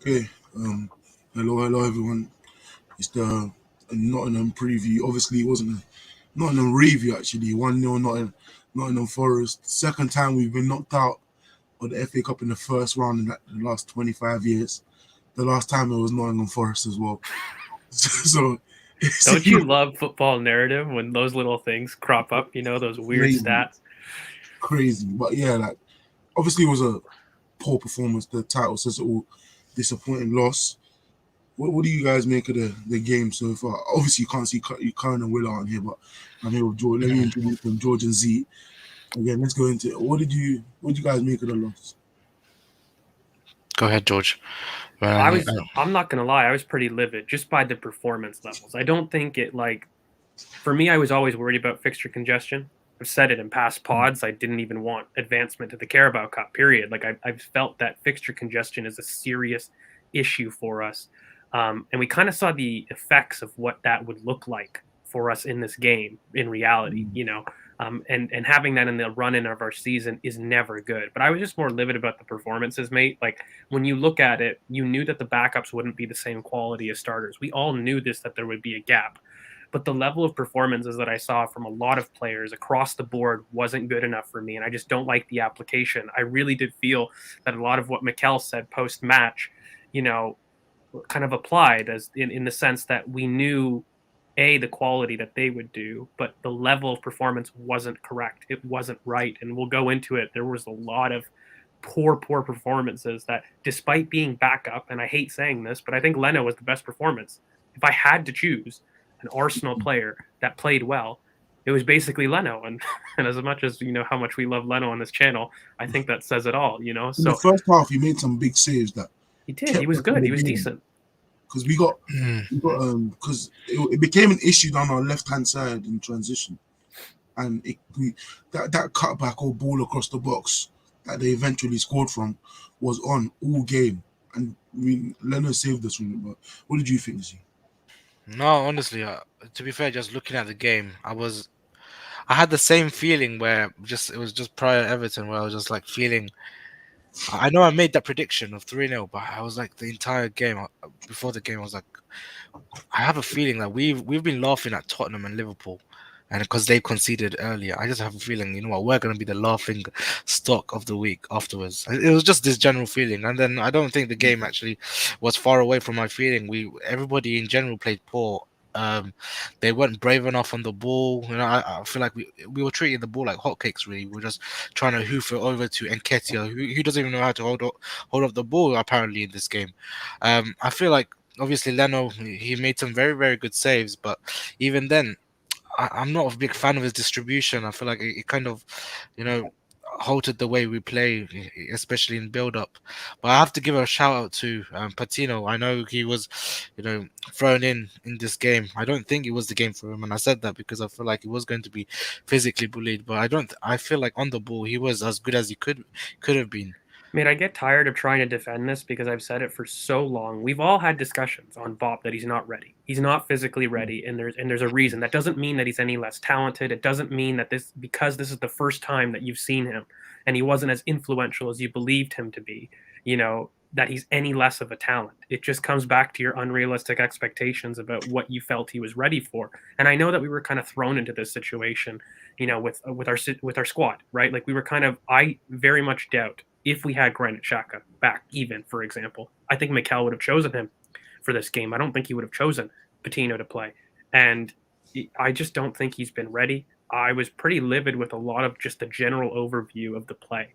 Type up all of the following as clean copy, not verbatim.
Okay. Hello, everyone. It's the Nottingham preview. Obviously, it wasn't a Nottingham review, actually. 1-0 Nottingham Forest. Second time we've been knocked out of the FA Cup in the first round in the last 25 years. The last time it was Nottingham Forest as well. So it's Don't you love football narrative when those little things crop up, those weird crazy, stats? crazy. But yeah, like, obviously, it was a poor performance. The title says it all. Disappointing loss. What do you guys make of the game so far? Obviously, you can't see Karen and Will aren't here, but I'm here with George. Let me introduce them, George and Z. Again, let's go into it. What did you guys make of the loss? Go ahead, George. Well, I'm not gonna lie, I was pretty livid just by the performance levels. I don't think it for me, I was always worried about fixture congestion. I've said it in past pods. I didn't even want advancement to the Carabao Cup. Period. I've felt that fixture congestion is a serious issue for us, and we kind of saw the effects of what that would look like for us in this game in reality. And having that in the run-in of our season is never good. But I was just more livid about the performances, mate. Like when you look at it, you knew that the backups wouldn't be the same quality as starters. We all knew that there would be a gap. But the level of performances that I saw from a lot of players across the board wasn't good enough for me. And I just don't like the application. I really did feel that a lot of what Mikel said post-match, kind of applied as in the sense that we knew the quality that they would do, but the level of performance wasn't correct. It wasn't right. And we'll go into it. There was a lot of poor performances that, despite being backup, and I hate saying this, but I think Leno was the best performance. If I had to choose an Arsenal player that played well, it was basically Leno. And as much as how much we love Leno on this channel, I think that says it all. In So the first half, he made some big saves that he did. He kept was us in good. the He was game. decent. Because because it became an issue down our left hand side in transition, and that cutback or ball across the box that they eventually scored from was on all game, and Leonard saved us from it. But what did you think, Z? no, honestly, to be fair, just looking at the game, I had the same feeling where it was just prior Everton where I was just like feeling. I know I made that prediction of 3-0, but I was like the entire game before the game, I was like, I have a feeling that we've been laughing at Tottenham and Liverpool, and because they conceded earlier, I just have a feeling, you know what, we're going to be the laughing stock of the week afterwards. It was just this general feeling, and then I don't think the game actually was far away from my feeling. Everybody in general played poor. They weren't brave enough on the ball. I feel like we were treating the ball like hotcakes. Really, we were just trying to hoof it over to Nketiah, who doesn't even know how to hold up the ball apparently in this game. I feel like obviously Leno, he made some very, very good saves, but even then, I'm not a big fan of his distribution. I feel like it kind of, you know, halted the way we play, especially in build up. But I have to give a shout out to Patino. I know he was, thrown in this game. I don't think it was the game for him, and I said that because I feel like he was going to be physically bullied. But I don't. I feel like on the ball he was as good as he could have been. I mean, I get tired of trying to defend this because I've said it for so long. We've all had discussions on BoP that he's not ready. He's not physically ready, and there's a reason. That doesn't mean that he's any less talented. It doesn't mean that because this is the first time that you've seen him, and he wasn't as influential as you believed him to be. That he's any less of a talent. It just comes back to your unrealistic expectations about what you felt he was ready for. And I know that we were kind of thrown into this situation, with our squad, right? Like we were I very much doubt if we had Granit Xhaka back, even for example, I think Mikel would have chosen him for this game. I don't think he would have chosen Patino to play, and I just don't think he's been ready. I was pretty livid with a lot of just the general overview of the play.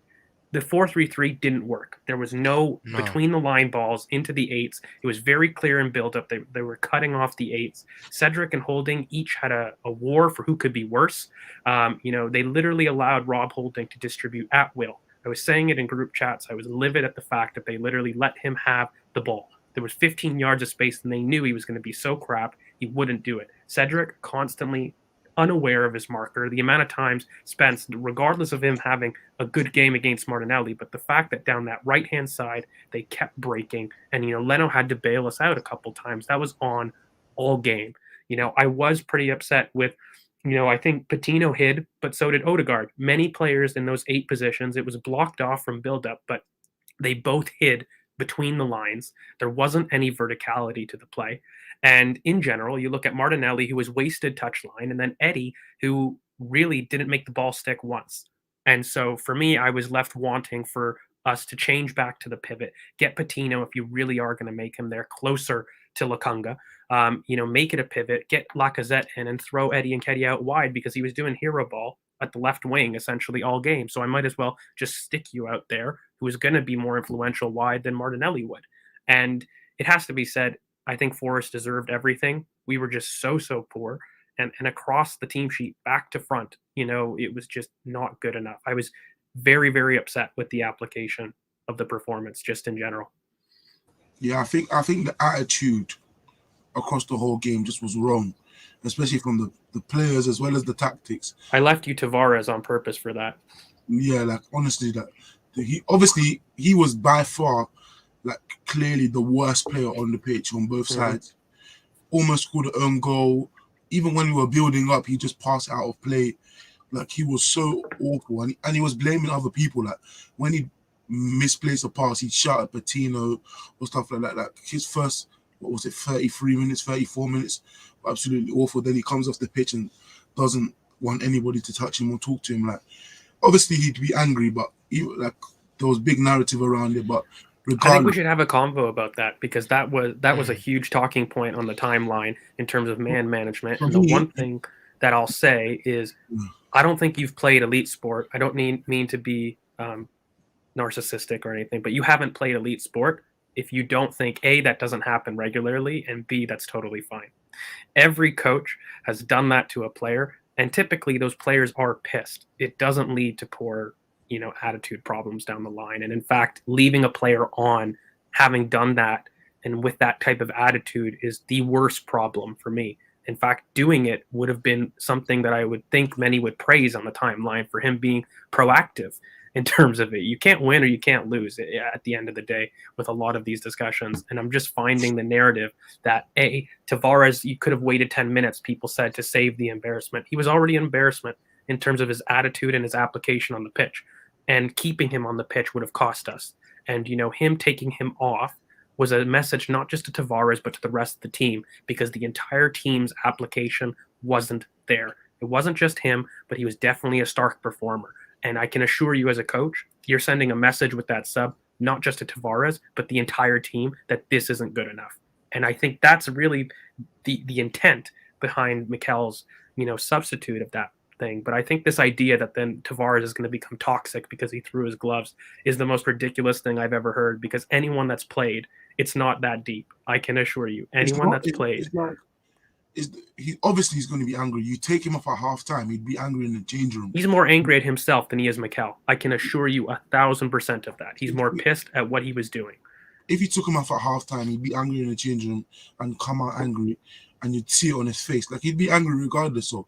The 4-3-3 didn't work. There was no No. between the line balls into the eights. It was very clear in build up. They were cutting off the eights. Cedric and Holding each had a war for who could be worse. They literally allowed Rob Holding to distribute at will. I was saying it in group chats. I was livid at the fact that they literally let him have the ball. There was 15 yards of space, and they knew he was going to be so crap, he wouldn't do it. Cedric constantly unaware of his marker. The amount of times Spence, regardless of him having a good game against Martinelli, but the fact that down that right-hand side, they kept breaking, and, Leno had to bail us out a couple times. That was on all game. I was pretty upset with I think Patino hid, but so did Odegaard. Many players in those 8 positions, it was blocked off from build-up, but they both hid between the lines. There wasn't any verticality to the play. And in general, you look at Martinelli, who was wasted touchline, and then Eddie, who really didn't make the ball stick once. And so for me, I was left wanting for us to change back to the pivot, get Patino if you really are going to make him there closer to Lakunga. Make it a pivot, get Lacazette in, and throw Eddie and Nketiah out wide because he was doing hero ball at the left wing essentially all game. So I might as well just stick you out there, who is going to be more influential wide than Martinelli would. And it has to be said, I think Forest deserved everything. We were just so poor. And across the team sheet, back to front, it was just not good enough. I was very, very upset with the application of the performance just in general. Yeah, I think the attitude across the whole game just was wrong, especially from the players as well as the tactics. I left you Tavares on purpose for that. Yeah, like honestly, he was by far like clearly the worst player on the pitch on both sides. Almost scored an own goal. Even when we were building up, he just passed out of play. Like he was so awful, and he was blaming other people. Like when he misplaced a pass, he'd shout at Patino or stuff like that. Like his first, 33 minutes, 34 minutes, absolutely awful. Then he comes off the pitch and doesn't want anybody to touch him or talk to him. Like obviously he'd be angry, but there was big narrative around it. But I think we should have a convo about that because that was a huge talking point on the timeline in terms of man management. And the one thing that I'll say is I don't think you've played elite sport. I don't mean to be narcissistic or anything, but you haven't played elite sport if you don't think, A, that doesn't happen regularly, and B, that's totally fine. Every coach has done that to a player, and typically those players are pissed. It doesn't lead to poor attitude problems down the line. And in fact, leaving a player on having done that and with that type of attitude is the worst problem for me. In fact, doing it would have been something that I would think many would praise on the timeline for him being proactive in terms of it. You can't win or you can't lose at the end of the day with a lot of these discussions. And I'm just finding the narrative that Tavares, you could have waited 10 minutes, people said, to save the embarrassment. He was already an embarrassment in terms of his attitude and his application on the pitch. And keeping him on the pitch would have cost us. And, him taking him off was a message not just to Tavares, but to the rest of the team, because the entire team's application wasn't there. It wasn't just him, but he was definitely a stark performer. And I can assure you as a coach, you're sending a message with that sub, not just to Tavares, but the entire team, that this isn't good enough. And I think that's really the intent behind Mikel's, substitute of that thing. But I think this idea that then Tavares is going to become toxic because he threw his gloves is the most ridiculous thing I've ever heard, because anyone that's played, it's not that deep. I can assure you. Anyone that's played. He's going to be angry. You take him off at halftime, he'd be angry in the change room. He's more angry at himself than he is Mikel. I can assure you 1,000% of that. He's more pissed at what he was doing. If you took him off at halftime, he'd be angry in the change room and come out angry, and you'd see it on his face. Like he'd be angry regardless. So,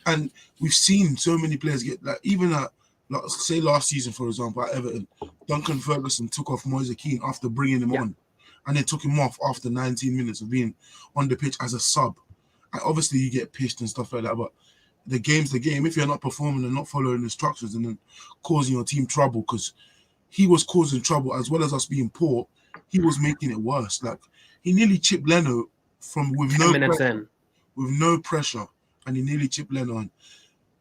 and we've seen so many players get like, even at, say last season, for example, at Everton, Duncan Ferguson took off Moise Kean after bringing him on, and then took him off after 19 minutes of being on the pitch as a sub. And obviously you get pissed and stuff like that, but the game's the game. If you're not performing and not following instructions and then causing your team trouble, because he was causing trouble as well as us being poor, he was making it worse. Like he nearly chipped Leno with no pressure, and he nearly chipped Leno on.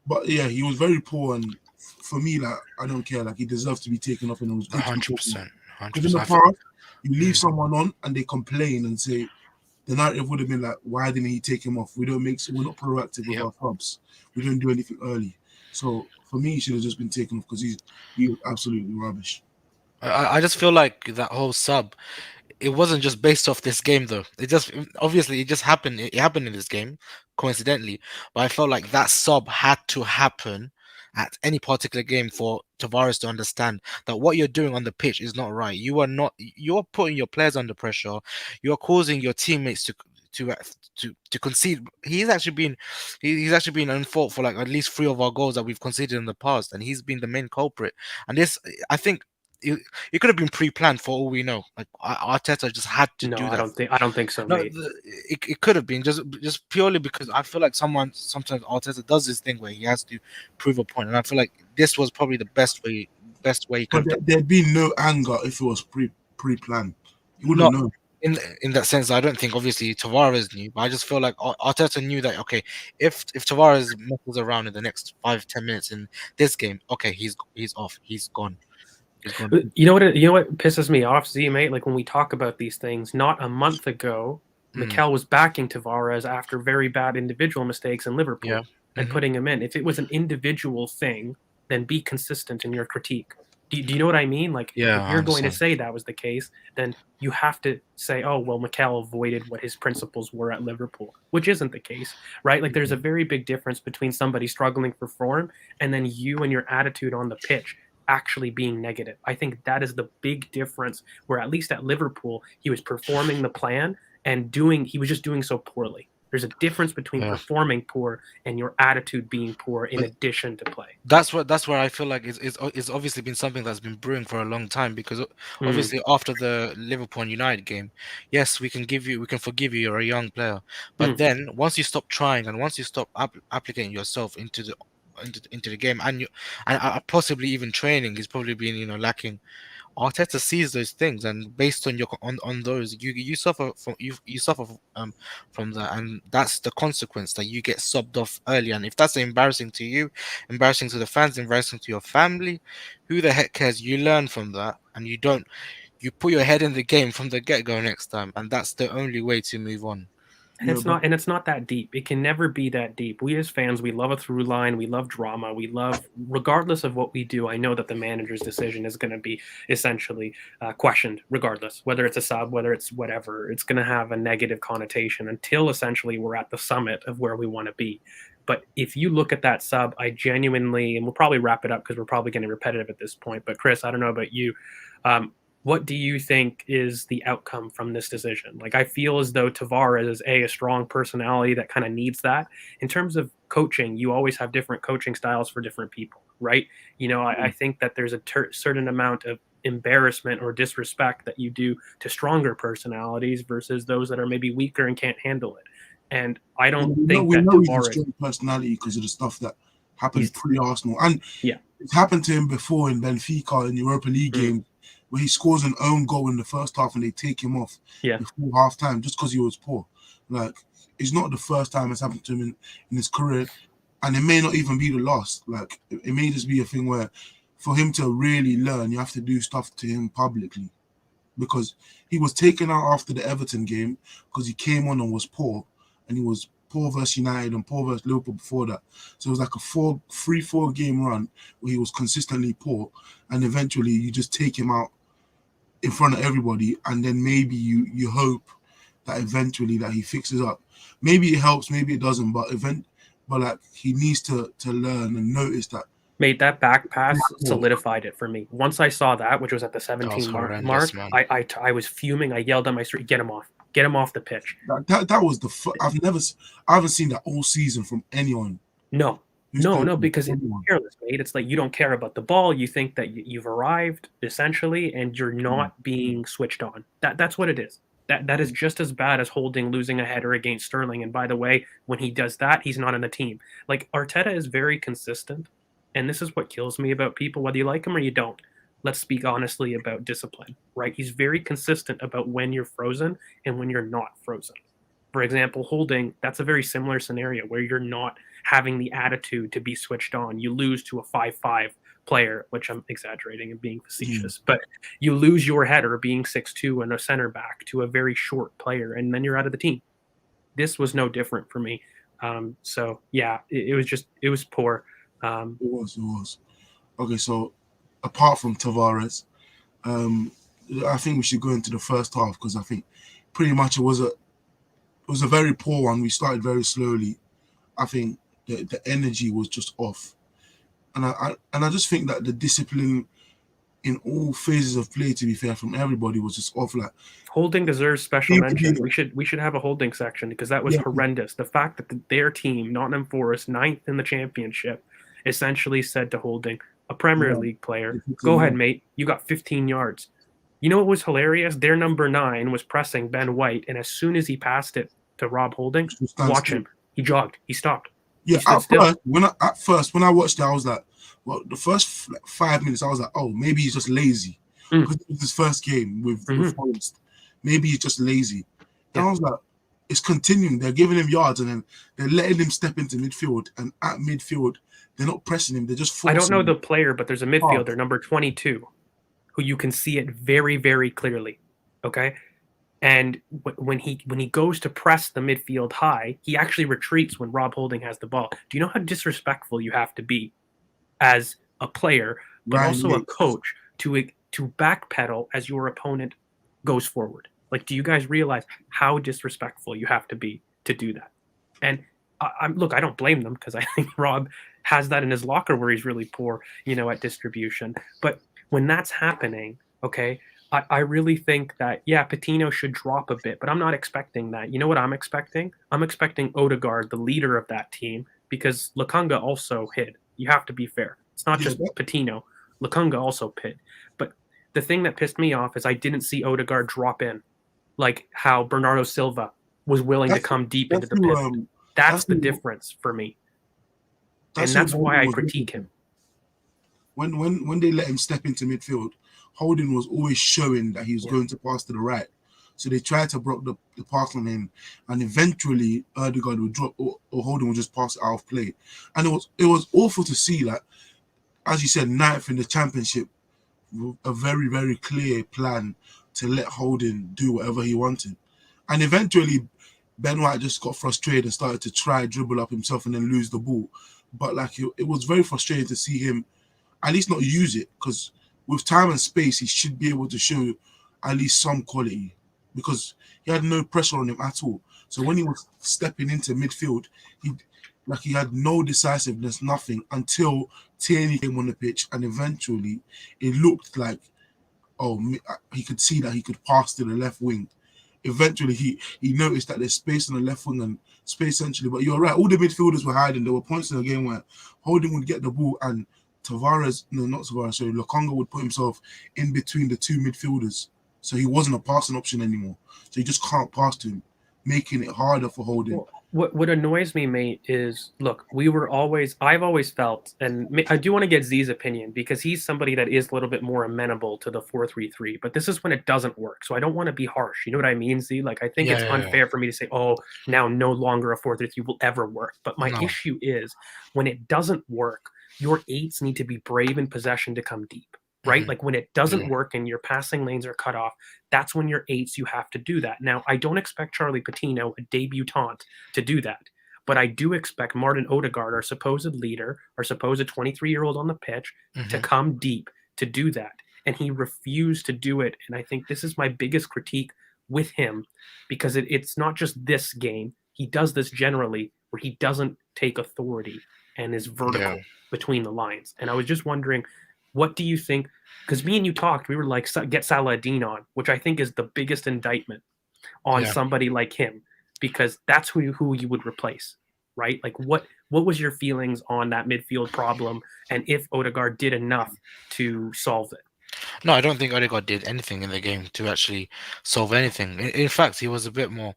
But yeah, he was very poor, and for me, like I don't care. Like he deserves to be taken off, and it was good 100%. Because in the past, you leave someone on and they complain and say the narrative would have been like, why didn't he take him off? We're not proactive with our subs. We don't do anything early. So for me, he should have just been taken off because he was absolutely rubbish. I just feel like that whole sub, it wasn't just based off this game though. It just happened. It happened in this game, coincidentally. But I felt like that sub had to happen at any particular game for Tavares to understand that what you're doing on the pitch is not right. You're putting your players under pressure. You're causing your teammates to concede. He's actually been in fault for like at least 3 of our goals that we've conceded in the past, and he's been the main culprit. And this, I think, it could have been pre-planned for all we know. Like Arteta just had to do that. I don't think so. No, it could have been just purely because I feel like sometimes Arteta does this thing where he has to prove a point, and I feel like this was probably the best way he could. But there'd be no anger if it was pre-planned. He wouldn't Not know. in that sense. I don't think obviously Tavares knew, but I just feel like Arteta knew that okay, if Tavares messes around in the next 5-10 minutes in this game, okay, he's off, he's gone, he's gone. You know what pisses me off, Z mate? Like when we talk about these things, not a month ago, Mikel was backing Tavares after very bad individual mistakes in Liverpool Yeah. and putting him in. If it was an individual thing, then be consistent in your critique. Do you know what I mean? Like, Yeah, if I you're going to understand. say that was the case, then you have to say, oh, well, Mikel avoided what his principles were at Liverpool, which isn't the case, right? Like, there's a very big difference between somebody struggling for form and then you and your attitude on the pitch actually being negative. I think that is the big difference where, at least at Liverpool, he was performing the plan and he was just doing so poorly. There's a difference between Yeah. performing poor and your attitude being poor in But addition to play. that's where I feel like it's obviously been something that's been brewing for a long time, because obviously after the Liverpool and United game, yes, we can forgive you, you're a young player, but then once you stop trying and once you stop applicating yourself into the game and possibly even training is probably been lacking. Arteta sees those things, and based on on those, you suffer from that, and that's the consequence, that you get subbed off early. And if that's embarrassing to you, embarrassing to the fans, embarrassing to your family, who the heck cares? You learn from that, and you put your head in the game from the get-go next time, and that's the only way to move on. And it's not that deep. It can never be that deep. We as fans, we love a through line. We love drama. We love, regardless of what we do. I know that the manager's decision is going to be essentially questioned, regardless, whether it's a sub, whether it's whatever. It's going to have a negative connotation until essentially we're at the summit of where we want to be. But if you look at that sub, I genuinely, and we'll probably wrap it up because we're probably getting repetitive at this point. But Chris, I don't know about you. What do you think is the outcome from this decision? Like, I feel as though Tavares is a strong personality that kind of needs that. In terms of coaching, you always have different coaching styles for different people, right? I think that there's a certain amount of embarrassment or disrespect that you do to stronger personalities versus those that are maybe weaker and can't handle it. And I don't think we that know he's a Tavares, strong personality because of the stuff that happened pre-Arsenal, and it's happened to him before in Benfica in Europa League games, where he scores an own goal in the first half and they take him off before half time just because he was poor. Like, it's not the first time it's happened to him in his career, and it may not even be the last. Like, it may just be a thing where for him to really learn, you have to do stuff to him publicly, because he was taken out after the Everton game because he came on and was poor, and he was poor versus United and poor versus Liverpool before that. So it was like a 3-4 game run where he was consistently poor, and eventually you just take him out in front of everybody, and then maybe you hope that eventually that he fixes up. Maybe it helps, maybe it doesn't, but like, he needs to learn and notice that. Mate, that back pass solidified it for me. Once I saw that, which was at the 17 mark, I was fuming. I yelled at my street, get him off the pitch. That was I haven't seen that all season from anyone. No, because it's careless, mate. It's like you don't care about the ball. You think that you've arrived essentially, and you're not being switched on. That's what it is. That is just as bad as Holding losing a header against Sterling. And by the way, when he does that, he's not in the team. Like, Arteta is very consistent, and this is what kills me about people, whether you like him or you don't. Let's speak honestly about discipline, right? He's very consistent about when you're frozen and when you're not frozen. For example, Holding, that's a very similar scenario where you're not having the attitude to be switched on. You lose to a 5'5" player, which I'm exaggerating and being facetious, but you lose your header being 6'2" and a center back to a very short player, and then you're out of the team. This was no different for me. So yeah, it was poor. It was. Okay, so apart from Tavares, I think we should go into the first half, because I think pretty much it was a very poor one. We started very slowly. I think the energy was just off, and I just think that the discipline in all phases of play, to be fair, from everybody was just off. Like, Holding deserves special mention. We should have a Holding section, because that was horrendous. The fact that their team, Nottingham Forest, 9th in the championship, essentially said to Holding, a Premier League player, go ahead, mate, you got 15 yards. You know what was hilarious? Their number 9 was pressing Ben White, and as soon as he passed it to Rob Holding, watch him. He jogged. He stopped. Yeah, at first, when I watched it, I was like, well, the first 5 minutes, I was like, oh, maybe he's just lazy. Mm. because it was his first game with Mhm. Forest. Maybe he's just lazy. And Yeah. I was like, it's continuing. They're giving him yards and then they're letting him step into midfield. And at midfield, they're not pressing him. They're just I don't forcing know him. the player, but there's a Oh, midfielder, number 22, who you can see it very, very clearly. Okay. And when he goes to press the midfield high, he actually retreats when Rob Holding has the ball. Do you know how disrespectful you have to be as a player, but Ryan also a Yates. coach to backpedal as your opponent goes forward? Like, do you guys realize how disrespectful you have to be to do that? And look, I don't blame them because I think Rob has that in his locker where he's really poor, at distribution. But when that's happening, okay, I really think that, yeah, Patino should drop a bit, but I'm not expecting that. You know what I'm expecting? I'm expecting Odegaard, the leader of that team, because Lukunga also hid. You have to be fair. It's not Yeah, just Patino. Lukunga also hid. But the thing that pissed me off is I didn't see Odegaard drop in like how Bernardo Silva was willing to that's come deep into that's the who pit. That's that's the who difference for me. that's And who that's why Holding I was looking critique for. him. When they let him step into midfield, Holding was always showing that he was Yeah. going to pass to the right. So they tried to block the pass on him, and eventually Odegaard would drop or Holding would just pass it out of play. And it was awful to see, like, as you said, ninth in the championship, a very, very clear plan to let Holding do whatever he wanted. And eventually Ben White just got frustrated and started to try dribble up himself and then lose the ball. But like it was very frustrating to see him at least not use it, because with time and space he should be able to show at least some quality, because he had no pressure on him at all. So when he was stepping into midfield, he had no decisiveness, nothing, until Tierney came on the pitch, and eventually it looked like, oh, he could see that he could pass to the left wing. Eventually he noticed that there's space on the left wing and space centrally. But you're right, all the midfielders were hiding. There were points in the game where Holding would get the ball and not Tavares, sorry, Lokonga would put himself in between the two midfielders. So he wasn't a passing option anymore. So you just can't pass to him, making it harder for Holding. Well, what annoys me, mate, is look, I've always felt, and I do want to get Z's opinion because he's somebody that is a little bit more amenable to the 4-3-3, but this is when it doesn't work. So I don't want to be harsh. You know what I mean, Z? Like, I think Yeah, it's yeah, yeah. unfair for me to say, oh, now no longer a 4-3-3 will ever work. But my No. issue is when it doesn't work, your eights need to be brave in possession to come deep. Right? Mhm. Like when it doesn't Yeah. work and your passing lanes are cut off, that's when your eights, you have to do that. Now, I don't expect Charlie Patino, a debutant, to do that. But I do expect Martin Odegaard, our supposed leader, our supposed 23-year-old on the pitch, to Mhm. come deep to do that. And he refused to do it. And I think this is my biggest critique with him, because it's not just this game. He does this generally where he doesn't take authority and is vertical Yeah. between the lines. And I was just wondering, what do you think? Because me and you talked, we were like, get Saladin on, which I think is the biggest indictment on Yeah. somebody like him, because that's who you would replace, right? Like what was your feelings on that midfield problem, and if Odegaard did enough to solve it? No, I don't think Odegaard did anything in the game to actually solve anything. In fact, he was a bit more.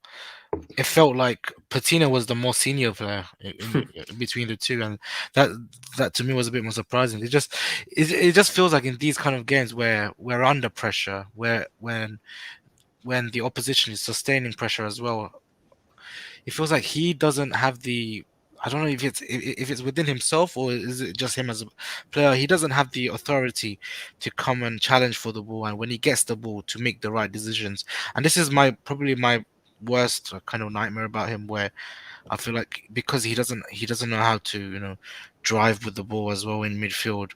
It felt like Patino was the more senior player in between the two, and that that to me was a bit more surprising. It just feels like in these kind of games where we're under pressure, where when the opposition is sustaining pressure as well, it feels like he doesn't have the. I don't know if it's within himself or is it just him as a player. He doesn't have the authority to come and challenge for the ball, and when he gets the ball, to make the right decisions. And this is probably my worst kind of nightmare about him, where I feel like because he doesn't know how to drive with the ball as well in midfield.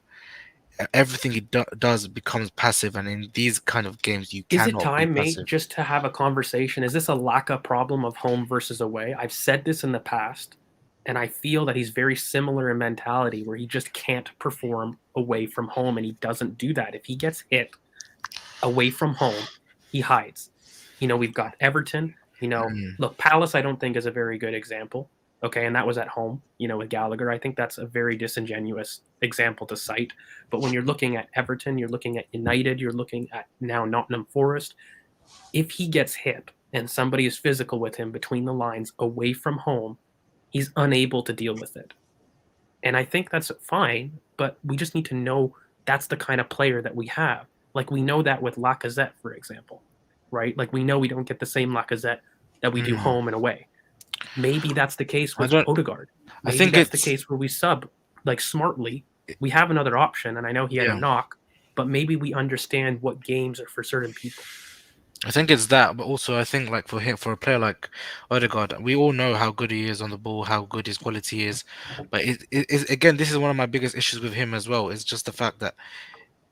Everything he does becomes passive, and in these kind of games, you Is it cannot be time, mate, passive. just to have a conversation? Is this a Laka problem of home versus away? I've said this in the past, and I feel that he's very similar in mentality, where he just can't perform away from home, and he doesn't do that. If he gets hit away from home, he hides. We've got Everton. Mm, Look, Palace, I don't think is a very good example. Okay, and that was at home, with Gallagher. I think that's a very disingenuous example to cite. But when you're looking at Everton, you're looking at United, you're looking at now Nottingham Forest. If he gets hit and somebody is physical with him between the lines away from home, he's unable to deal with it. And I think that's fine, but we just need to know that's the kind of player that we have. Like we know that with Lacazette, for example, right? Like we know we don't get the same Lacazette that we do home and away. Maybe that's the case I with don't. Odegaard. I Maybe think that's the it's case where we sub like smartly. We have another option, and I know he had a yeah. knock, but maybe we understand what games are for certain people. I think it's that, but also I think like for him, for a player like Odegaard, we all know how good he is on the ball, how good his quality is. But again, this is one of my biggest issues with him as well. It's just the fact that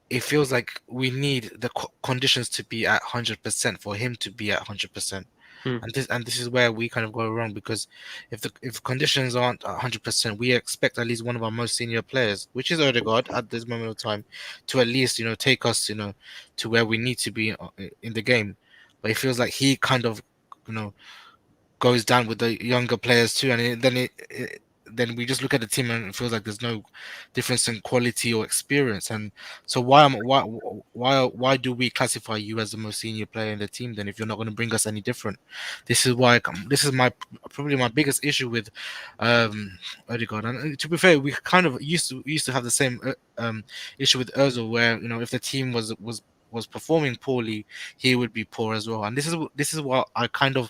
it feels like we need the conditions to be at 100% for him to be at 100%. Hmm. And this is where we kind of go wrong, because if conditions aren't 100%, we expect at least one of our most senior players, which is Odegaard at this moment of time, to at least take us to where we need to be in the game. But it feels like he kind of you know goes down with the younger players too, and then we just look at the team and it feels like there's no difference in quality or experience. And so why do we classify you as the most senior player in the team then, if you're not going to bring us any different? This is why this is my probably my biggest issue with Odegaard. And to be fair, we kind of used to have the same issue with Özil, where if the team was performing poorly, he would be poor as well. And this is what I kind of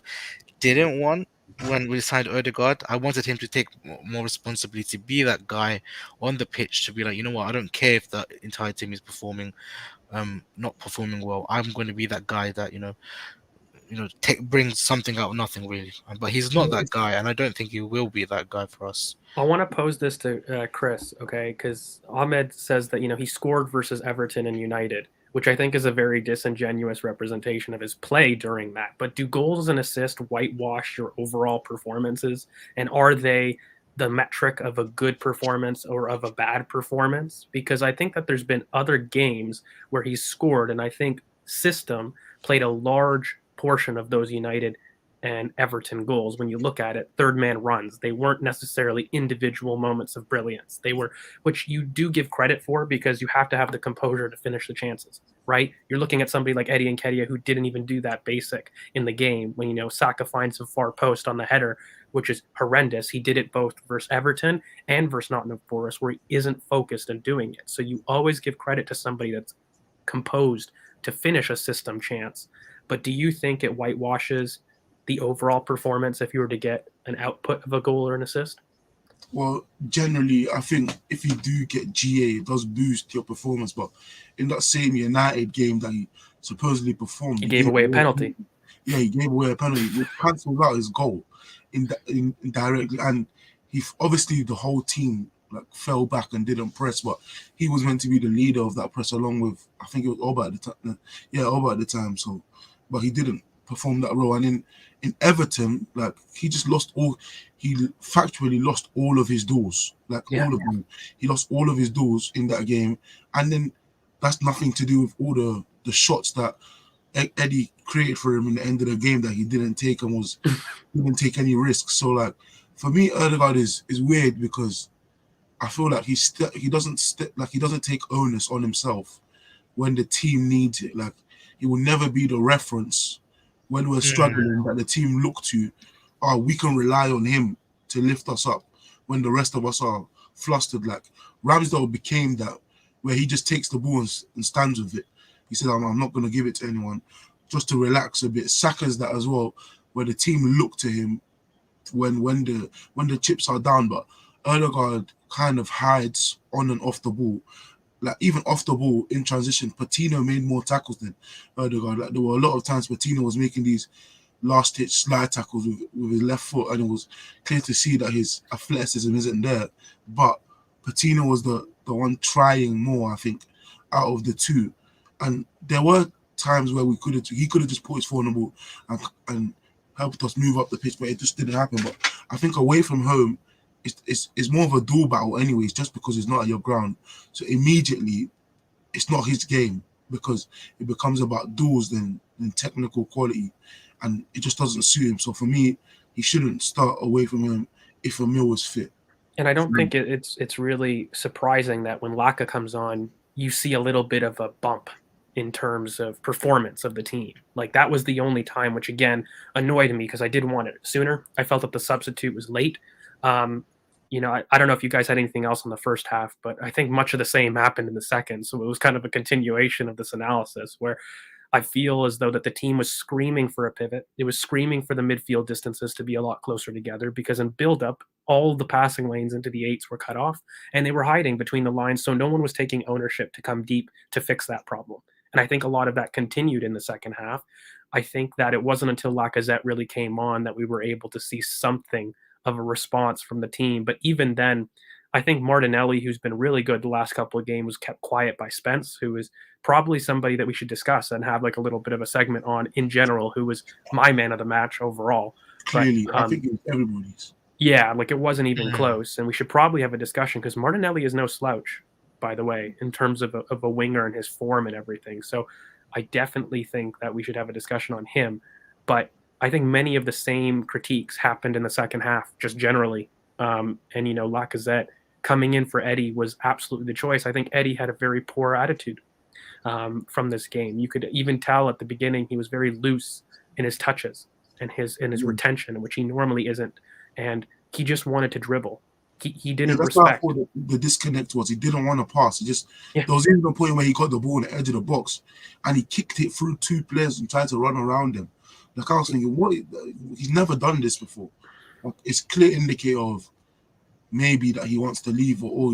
didn't want when we signed Odegaard. I wanted him to take more responsibility, be that guy on the pitch, to be like, you know what, I don't care if the entire team is not performing well. I'm going to be that guy that brings something out of nothing, really. But he's not that guy, and I don't think he will be that guy for us. I want to pose this to Chris, okay? Because Ahmed says that he scored versus Everton and United, which I think is a very disingenuous representation of his play during that. But do goals and assists whitewash your overall performances? And are they the metric of a good performance or of a bad performance? Because I think that there's been other games where he's scored, and I think system played a large portion of those United and Everton goals. When you look at it, third man runs, they weren't necessarily individual moments of brilliance. They were, which you do give credit for, because you have to have the composure to finish the chances, right? You're looking at somebody like Eddie Nketiah, who didn't even do that basic in the game. When Saka finds a far post on the header, which is horrendous, he did it both versus Everton and versus Nottingham Forest, where he isn't focused in doing it. So you always give credit to somebody that's composed to finish a system chance. But do you think it whitewashes the overall performance if you were to get an output of a goal or an assist? Well, generally, I think if you do get GA, it does boost your performance. But in that same United game that he supposedly performed, he gave away a penalty. Yeah, he gave away a penalty, which cancels out his goal indirectly. And he obviously the whole team fell back and didn't press, but he was meant to be the leader of that press, along with, I think it was Oba at the time. Yeah, Oba at the time. So, but he didn't perform that role. And in Everton, he just he factually lost all of his duels, all of them. He lost all of his duels in that game, and then that's nothing to do with all the shots that Eddie created for him in the end of the game that he didn't take and didn't take any risks. So for me, Odegaard is weird, because I feel like he doesn't take onus on himself when the team needs it. He will never be the reference when we're struggling that the team look to. We can rely on him to lift us up when the rest of us are flustered. Ramsdale became that, where he just takes the ball and stands with it. He said, I'm not going to give it to anyone, just to relax a bit. Saka's that as well, where the team look to him when the chips are down. But Odegaard kind of hides on and off the ball. Even off the ball in transition, Patino made more tackles than Odegaard. There were a lot of times Patino was making these last-ditch slide tackles with his left foot, and it was clear to see that his athleticism isn't there. But Patino was the one trying more, I think, out of the two. And there were times where he could have just put his foot on the ball and helped us move up the pitch, but it just didn't happen. But I think away from home, it's more of a duel battle anyways, just because it's not at your ground. So immediately, it's not his game, because it becomes about duels than technical quality, and it just doesn't suit him. So for me, he shouldn't start away from him if Emil was fit. And I don't think it's really surprising that when Laka comes on, you see a little bit of a bump in terms of performance of the team. That was the only time, which again annoyed me, because I did want it sooner. I felt that the substitute was late. I don't know if you guys had anything else in the first half, but I think much of the same happened in the second. So it was kind of a continuation of this analysis where I feel as though that the team was screaming for a pivot. It was screaming for the midfield distances to be a lot closer together because in build-up, all the passing lanes into the eights were cut off and they were hiding between the lines. So no one was taking ownership to come deep to fix that problem. And I think a lot of that continued in the second half. I think that it wasn't until Lacazette really came on that we were able to see something of a response from the team. But even then, I think Martinelli, who's been really good the last couple of games, was kept quiet by Spence, who is probably somebody that we should discuss and have like a little bit of a segment on in general, who was my man of the match overall. Clearly, But, I think it's everybody's. yeah, like it wasn't even close. And we should probably have a discussion because Martinelli is no slouch, by the way, in terms of a winger and his form and everything. So I definitely think that we should have a discussion on him. But I think many of the same critiques happened in the second half, just generally. And, Lacazette coming in for Eddie was absolutely the choice. I think Eddie had a very poor attitude from this game. You could even tell at the beginning he was very loose in his touches and his retention, which he normally isn't. And he just wanted to dribble. He didn't that's respect. what the disconnect was. He didn't want to pass. There was even a point where he got the ball on the edge of the box and he kicked it through two players and tried to run around them. Like I was thinking, what? He's never done this before. Like, it's clear indicator of maybe that he wants to leave or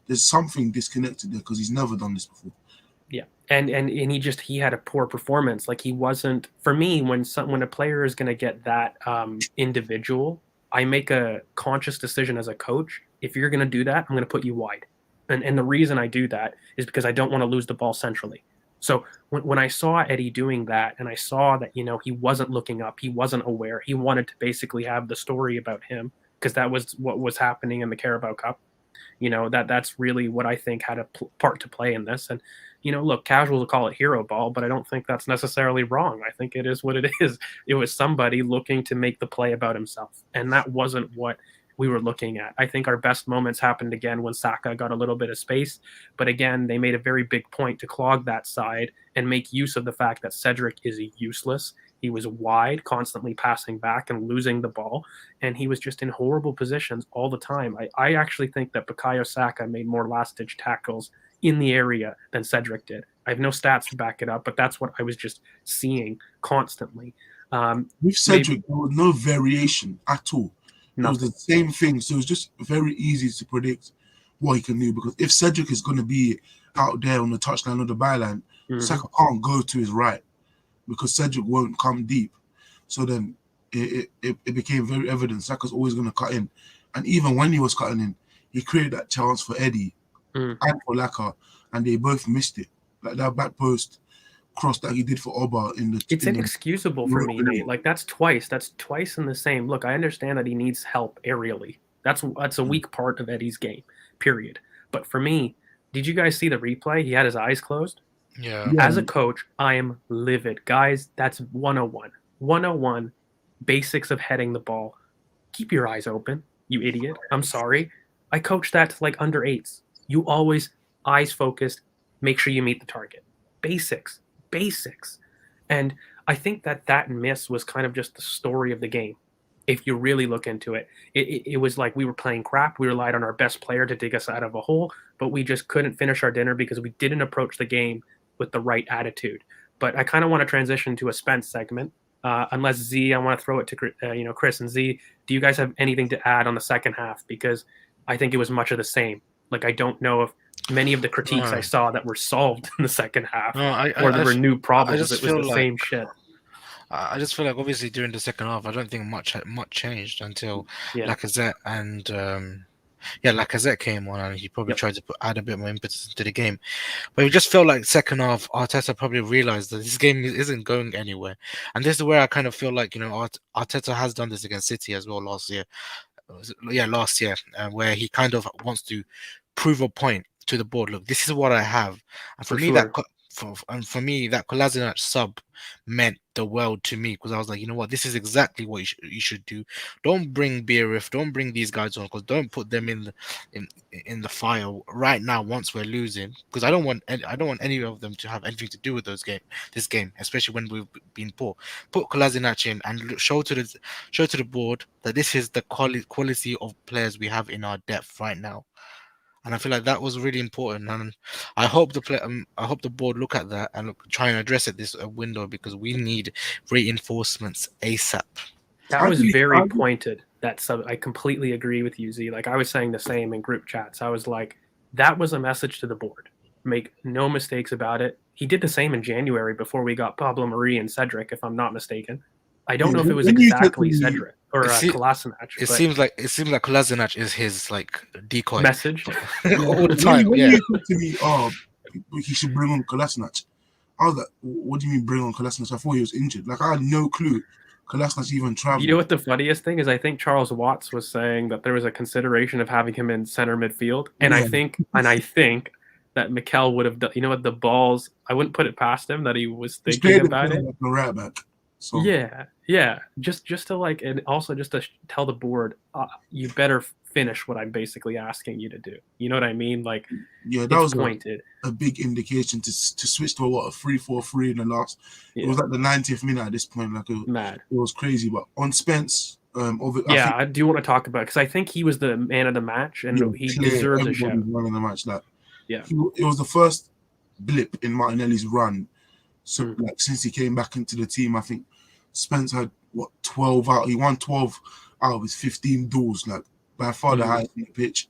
there's something disconnected there because he's never done this before. Yeah, and he had a poor performance. Like he wasn't, for me, when a player is going to get that individual, I make a conscious decision as a coach. If you're going to do that, I'm going to put you wide. And the reason I do that is because I don't want to lose the ball centrally. So when I saw Eddie doing that and I saw that, he wasn't looking up, he wasn't aware, he wanted to basically have the story about him because that was what was happening in the Carabao Cup. That's really what I think had a part to play in this. And, look, casuals will call it hero ball, but I don't think that's necessarily wrong. I think it is what it is. It was somebody looking to make the play about himself. And that wasn't what we were looking at. I think our best moments happened again when Saka got a little bit of space. But again, they made a very big point to clog that side and make use of the fact that Cedric is useless. He was wide, constantly passing back and losing the ball. And he was just in horrible positions all the time. I actually think that Bukayo Saka made more last-ditch tackles in the area than Cedric did. I have no stats to back it up, but that's what I was just seeing constantly. With Cedric, there was no variation at all. It was the same thing. So it was just very easy to predict what he can do because if Cedric is going to be out there on the touchline or the byline, Saka can't go to his right because Cedric won't come deep. So then it became very evident Saka's always going to cut in. And even when he was cutting in, he created that chance for Eddie and for Laka, and they both missed it. Like that back post cross that he did for Oba it's inexcusable for me, Nate. Like that's twice in the same. Look, I understand that he needs help aerially. That's a weak part of Eddie's game, period. But for me, did you guys see the replay? He had his eyes closed. Yeah. As a coach, I am livid. Guys, that's 101. 101 basics of heading the ball. Keep your eyes open, you idiot. I'm sorry. I coached that to like under eights. You always eyes focused, make sure you meet the target. Basics. And I think that miss was kind of just the story of the game. If you really look into it, it was like we were playing crap. We relied on our best player to dig us out of a hole, but we just couldn't finish our dinner because we didn't approach the game with the right attitude. But I kind of want to transition to a Spence segment. Unless Z, I want to throw it to Chris and Z. Do you guys have anything to add on the second half? Because I think it was much of the same. Like I don't know if many of the critiques I saw that were solved in the second half, or there were new problems. It was the same shit. I just feel like obviously during the second half, I don't think much changed until Lacazette and Lacazette came on and he probably tried to add a bit more impetus into the game. But it just felt like second half, Arteta probably realised that this game isn't going anywhere. And this is where I kind of feel like, Arteta has done this against City as well last year. Where he kind of wants to prove a point to the board. Look, this is what I have. And for me, for me, that Kolasinac sub meant the world to me, because I was like, you know what, this is exactly what you should do. Don't bring Beerif, don't bring these guys on, because don't put them in the fire right now once we're losing, because I don't want any of them to have anything to do with this game, especially when we've been poor. Put Kolasinac in and show to the board that this is the quality of players we have in our depth right now. And I feel like that was really important, and I hope I hope the board look at that and try and address it this window, because we need reinforcements ASAP. That I was believe, very pointed. I completely agree with you, Z. Like I was saying the same in group chats. I was like, that was a message to the board. Make no mistakes about it. He did the same in January before we got Pablo Marie and Cedric, if I'm not mistaken. I don't know if it was when you said to exactly me, Cedric or Kolasinac, It but seems like Kolasinac is his like decoy message. all the time. when Yeah, you said to me, oh, he should bring on Kolasinac, I was like, what do you mean bring on Kolasinac? I thought he was injured. Like, I had no clue Kolasinac even traveled. You know what the funniest thing is? I think Charles Watts was saying that there was a consideration of having him in center midfield, and Yeah. I think that Mikel would have done. You know what, the balls? I wouldn't put it past him that he was He's thinking played about it. like a right back. So Yeah. Just to like, and also just to tell the board, you better finish what I'm basically asking you to do. You know what I mean? Like, yeah, that it's was pointed. a big indication to switch to a 3-4-3 in the last. Yeah. It was like the 90th minute at this point. Like Mad. It was crazy. But on Spence, I do want to talk about, because I think he was the man of the match, and he deserves a shout. Man of the match. Like, Yeah, it was the first blip in Martinelli's run. So like since he came back into the team, I think Spence had 12 out. He won 12 out of his 15 duels. Like by far the highest in the pitch.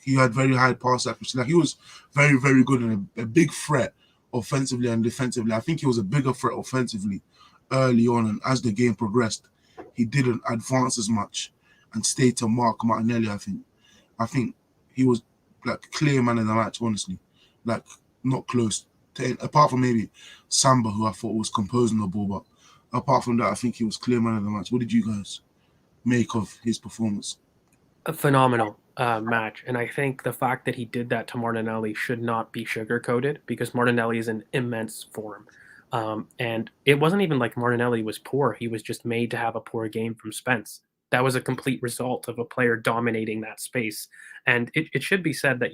He had very high pass accuracy. Like he was very, very good and a big threat offensively and defensively. I think he was a bigger threat offensively early on, and as the game progressed, he didn't advance as much and stay to mark Martinelli. I think he was like clear man of the match, honestly. Like not close to, apart from maybe Samba, who I thought was composing the ball, but apart from that, I think he was clear man of the match. What did you guys make of his performance? a phenomenal match, and I think the fact that he did that to Martinelli should not be sugarcoated, because Martinelli is in immense form. And it wasn't even like Martinelli was poor. He was just made to have a poor game from Spence. That was a complete result of a player dominating that space. And it should be said that,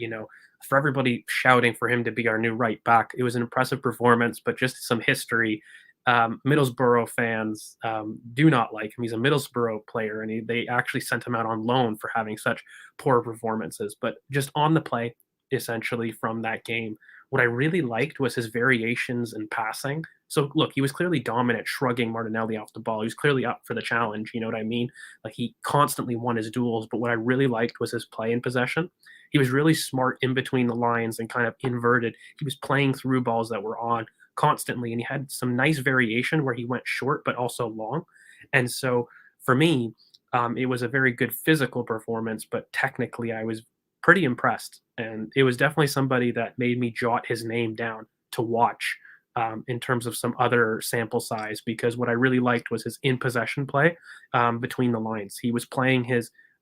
for everybody shouting for him to be our new right back, it was an impressive performance, but just some history. Middlesbrough fans do not like him. He's a Middlesbrough player, and they actually sent him out on loan for having such poor performances. But just on the play, essentially, from that game, what I really liked was his variations in passing. So look, he was clearly dominant, shrugging Martinelli off the ball. He was clearly up for the challenge. You know what I mean? Like, he constantly won his duels. But what I really liked was his play in possession. He was really smart in between the lines and kind of inverted. He was playing through balls that were on constantly, and he had some nice variation where he went short but also long. And so for me, it was a very good physical performance, but technically I was pretty impressed. And it was definitely somebody that made me jot his name down to watch in terms of some other sample size, because what I really liked was his in possession play between the lines. He was playing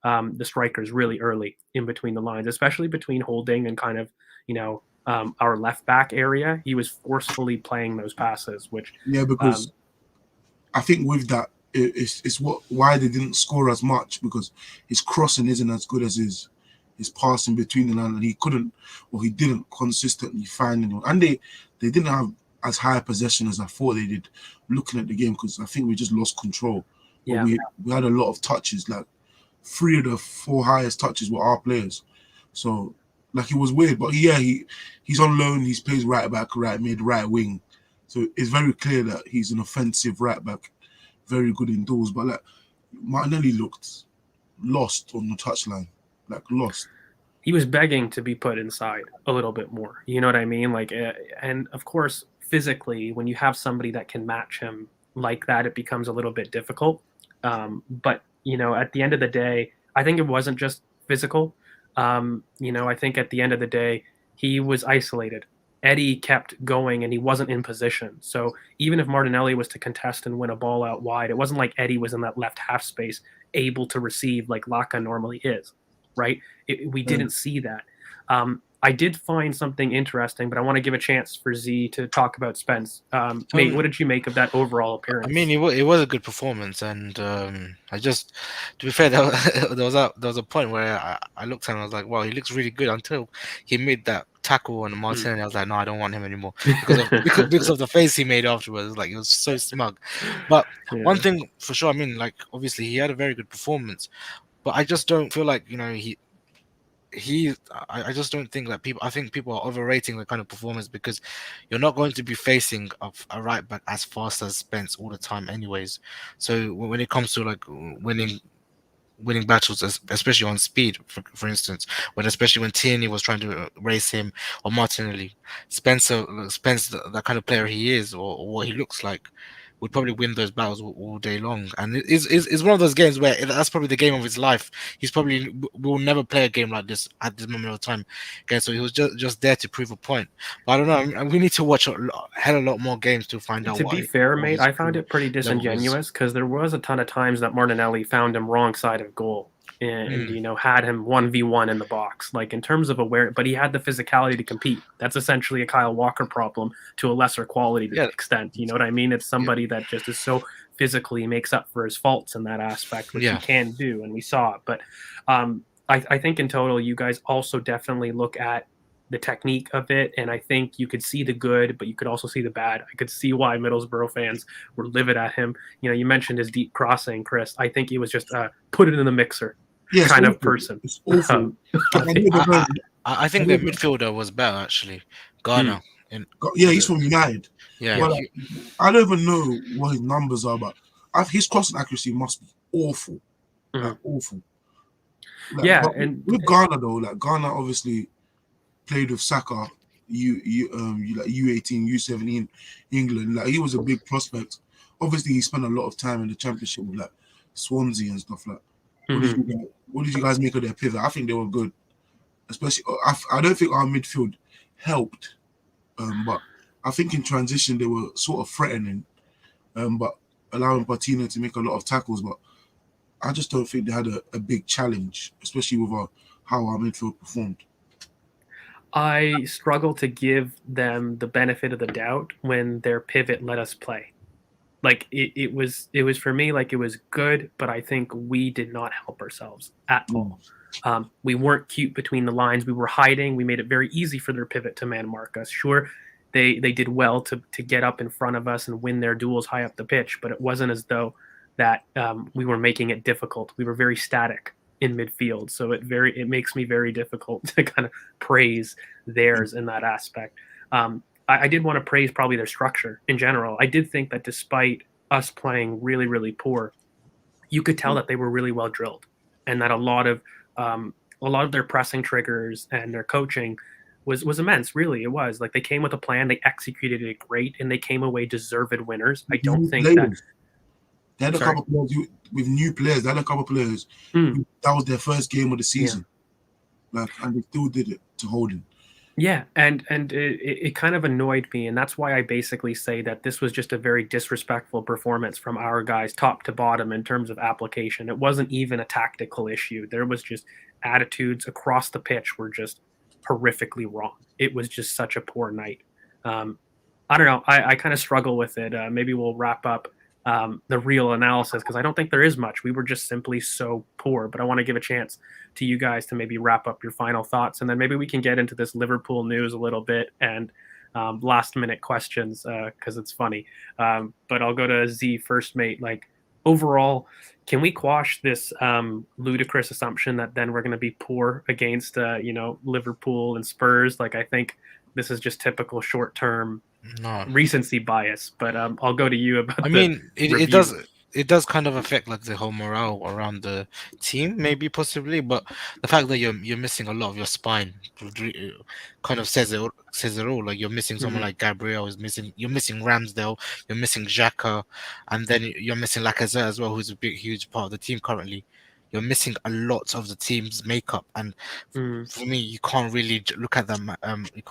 the strikers really early in between the lines, especially between holding and kind of, our left back area. He was forcefully playing those passes, which because I think with that, it's why they didn't score as much, because his crossing isn't as good as his passing between the line, and he didn't consistently find anyone. And they didn't have as high possession as I thought they did looking at the game, because I think we just lost control. But we had a lot of touches. Like 3 of the 4 highest touches were our players. So like, it was weird. But yeah, he's on loan. He plays right back, right mid, right wing. So it's very clear that he's an offensive right back, very good indoors. But like, Martinelli looked lost on the touchline. Like, lost. He was begging to be put inside a little bit more. You know what I mean? Like, and of course, physically, when you have somebody that can match him like that, it becomes a little bit difficult. But, at the end of the day, I think it wasn't just physical. I think at the end of the day, he was isolated. Eddie kept going and he wasn't in position. So even if Martinelli was to contest and win a ball out wide, it wasn't like Eddie was in that left half space able to receive like Laka normally is. Right? We didn't see that. I did find something interesting, but I want to give a chance for Z to talk about Spence. Mate, what did you make of that overall appearance? I mean, it was a good performance, and I just, to be fair, there was a point where I looked at him, I was like, wow, he looks really good until he made that tackle on Martinelli. I was like, no, I don't want him anymore because of the face he made afterwards. Like, he was so smug. But one thing for sure, I mean, like, obviously he had a very good performance, but I just don't feel like, I just don't think that I think people are overrating the kind of performance, because you're not going to be facing a right back as fast as Spence all the time anyways. So when it comes to like winning battles, especially on speed, for instance, especially when Tierney was trying to race him, or Martinelli, Spence, that kind of player he is, or what he looks like, would probably win those battles all day long. And it's one of those games where that's probably the game of his life. He's probably will never play a game like this at this moment of time. Okay, so he was just there to prove a point. But I don't know. I mean, we need to watch a hell of a lot more games to find out. To be fair, mate, I found it pretty disingenuous, because there was a ton of times that Martinelli found him wrong side of goal and had him 1v1 in the box. Like, in terms of awareness, but he had the physicality to compete. That's essentially a Kyle Walker problem to a lesser quality extent. You know what I mean? It's somebody that just is so physically makes up for his faults in that aspect, which he can do, and we saw it. But I think in total, you guys also definitely look at the technique of it, and I think you could see the good, but you could also see the bad. I could see why Middlesbrough fans were livid at him. You mentioned his deep crossing, Chris. I think he was just put it in the mixer kind of person. It's awful. I think their midfielder was better, actually. Garner. He's from United. Yeah, well, I don't even know what his numbers are, but his crossing accuracy must be awful. Like, awful. And with Garner though, like Garner obviously played with Saka, U18, U17 England. Like, he was a big prospect. Obviously, he spent a lot of time in the Championship with like Swansea and stuff like. What did you guys make of their pivot? I think they were good, especially. I don't think our midfield helped, but I think in transition they were sort of threatening, but allowing Patino to make a lot of tackles. But I just don't think they had a big challenge, especially with how our midfield performed. I struggle to give them the benefit of the doubt when their pivot let us play. Like, it was for me, like, it was good, but I think we did not help ourselves at all. We weren't cute between the lines. We were hiding. We made it very easy for their pivot to man mark us. Sure, they did well to get up in front of us and win their duels high up the pitch, but it wasn't as though that we were making it difficult. We were very static in midfield, so it makes me very difficult to kind of praise theirs in that aspect. I did want to praise probably their structure in general. I did think that despite us playing really, really poor, you could tell that they were really well drilled, and that a lot of their pressing triggers and their coaching was immense. Really, it was like they came with a plan, they executed it great, and they came away deserved winners. I don't think that. They had a couple of players with new players. They had a couple of players. That was their first game of the season. And they still did it to Holden. Yeah, and it kind of annoyed me, and that's why I basically say that this was just a very disrespectful performance from our guys, top to bottom, in terms of application. It wasn't even a tactical issue. There was just attitudes across the pitch were just horrifically wrong. It was just such a poor night. I don't know. I kind of struggle with it. Maybe we'll wrap up the real analysis, because I don't think there is much. We were just simply so poor. But I want to give a chance to you guys to maybe wrap up your final thoughts, and then maybe we can get into this Liverpool news a little bit and last minute questions, because it's funny. But I'll go to Z first, mate. Like, overall, can we quash this ludicrous assumption that then we're going to be poor against Liverpool and Spurs? Like, I think this is just typical short-term recency bias, but I'll go to you about. It does kind of affect like the whole morale around the team, maybe possibly, but the fact that you're missing a lot of your spine kind of says it all. Like, you're missing someone like Gabriel is missing. You're missing Ramsdale. You're missing Xhaka, and then you're missing Lacazette as well, who's a huge part of the team currently. You're missing a lot of the team's makeup, and for me, you can't really look at them.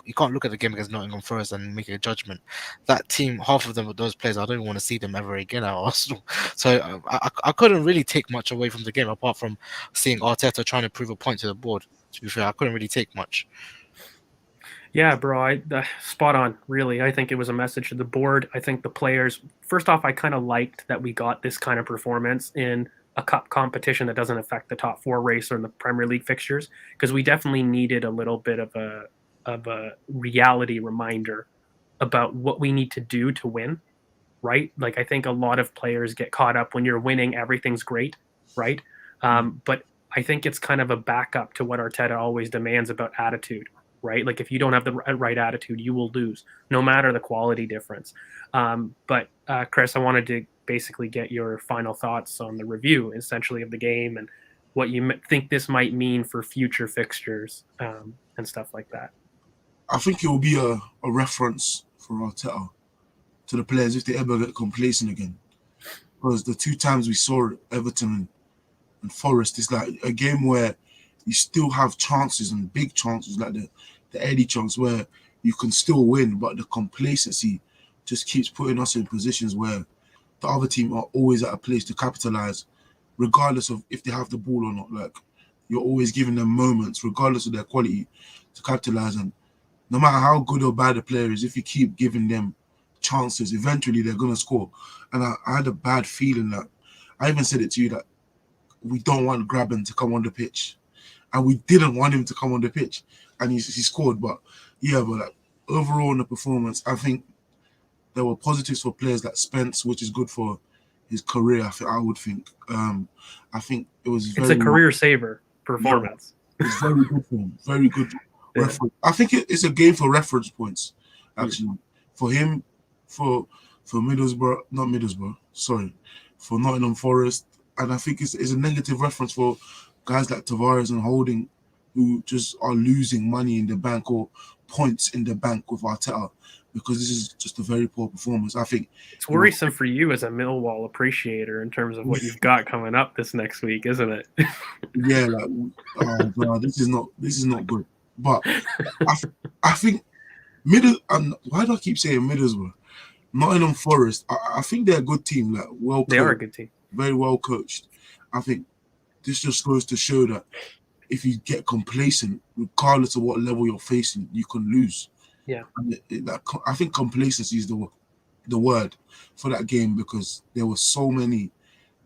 You can't look at the game against Nottingham Forest and make a judgment. That team, half of them, those players, I don't even want to see them ever again at Arsenal. So I couldn't really take much away from the game, apart from seeing Arteta trying to prove a point to the board. To be fair, I couldn't really take much. Yeah, bro, spot on. Really, I think it was a message to the board. I think the players. First off, I kind of liked that we got this kind of performance in a cup competition that doesn't affect the top four race or in the Premier League fixtures, because we definitely needed a little bit of a reality reminder about what we need to do to win. Right? Like I think a lot of players get caught up when you're winning, everything's great, right? But I think it's kind of a backup to what Arteta always demands about attitude, right? Like if you don't have the right attitude, you will lose, no matter the quality difference. But Chris, I wanted to basically get your final thoughts on the review, essentially, of the game and what you think this might mean for future fixtures and stuff like that. I think it will be a reference for Arteta to the players if they ever get complacent again. Because the two times we saw it, Everton and Forest, it's like a game where you still have chances and big chances, like the Eddie chance where you can still win, but the complacency just keeps putting us in positions where the other team are always at a place to capitalize, regardless of if they have the ball or not. Like you're always giving them moments, regardless of their quality, to capitalize. And no matter how good or bad the player is, if you keep giving them chances, eventually they're gonna score. And I had a bad feeling that I even said it to you that we don't want Graben to come on the pitch, and we didn't want him to come on the pitch, and he scored. But yeah, but like, overall in the performance, I think there were positives for players like Spence, which is good for his career. I would think. I think it was It's very a career saver performance. Yeah, it's very good for him. Very good reference. I think it's a game for reference points, actually, for him, for Middlesbrough, not Middlesbrough, sorry, for Nottingham Forest, and I think it's a negative reference for guys like Tavares and Holding, who just are losing money in the bank or points in the bank with Arteta, because this is just a very poor performance. I think it's worrisome for you as a Millwall appreciator in terms of what you've got coming up this next week, isn't it? Yeah, like, oh god, this is not good. But I think why do I keep saying Middlesbrough? Nottingham Forest, I think they're a good team, like well coached, they are a good team, very well coached. I think this just goes to show that if you get complacent, regardless of what level you're facing, you can lose. Yeah, and I think complacency is the word for that game, because there were so many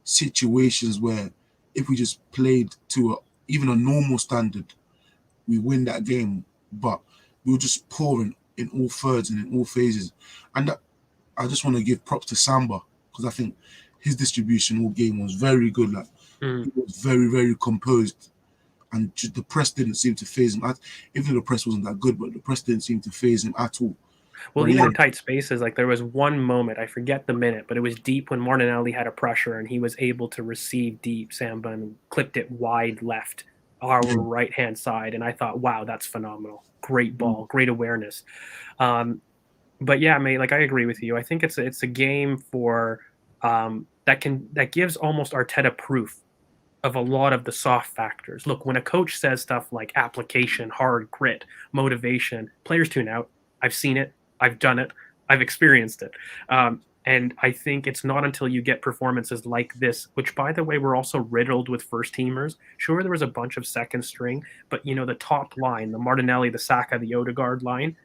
situations where if we just played to even a normal standard, we win that game. But we were just pouring in all thirds and in all phases, and I just want to give props to Samba, because I think his distribution all game was very good. Like he was very, very composed, and just, the press didn't seem to phase him. Even though the press wasn't that good, but the press didn't seem to phase him at all. Well, but even in tight spaces, like there was one moment, I forget the minute, but it was deep when Martinelli had a pressure and he was able to receive deep Samba and clipped it wide left, our right-hand side. And I thought, wow, that's phenomenal. Great ball, great awareness. But yeah, mate, like I agree with you. I think it's a game for that gives almost Arteta proof of a lot of the soft factors. Look, when a coach says stuff like application, hard, grit, motivation, players tune out. I've seen it. I've done it. I've experienced it. And I think it's not until you get performances like this, which, by the way, we're also riddled with first teamers. Sure, there was a bunch of second string, but, the top line, the Martinelli, the Saka, the Odegaard line,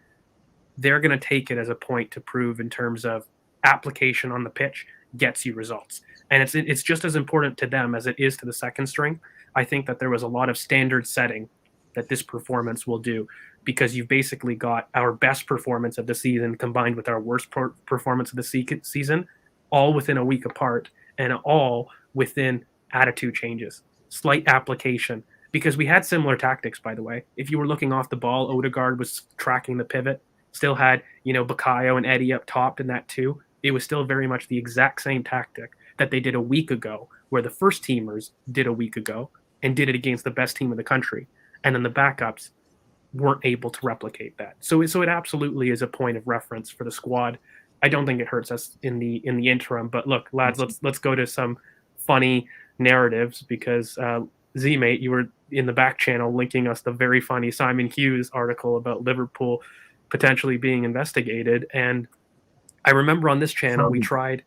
they're going to take it as a point to prove in terms of application on the pitch gets you results. And it's just as important to them as it is to the second string. I think that there was a lot of standard setting that this performance will do, because you've basically got our best performance of the season combined with our worst performance of the season, all within a week apart, and all within attitude changes, slight application, because we had similar tactics, by the way. If you were looking off the ball, Odegaard was tracking the pivot, still had, Bukayo and Eddie up top in that too. It was still very much the exact same tactic that they did a week ago, where the first teamers did a week ago and did it against the best team in the country. And then the backups weren't able to replicate that. So it absolutely is a point of reference for the squad. I don't think it hurts us in the interim. But look, lads, let's go to some funny narratives, because Z-Mate, you were in the back channel linking us the very funny Simon Hughes article about Liverpool potentially being investigated. And I remember on this channel we tried.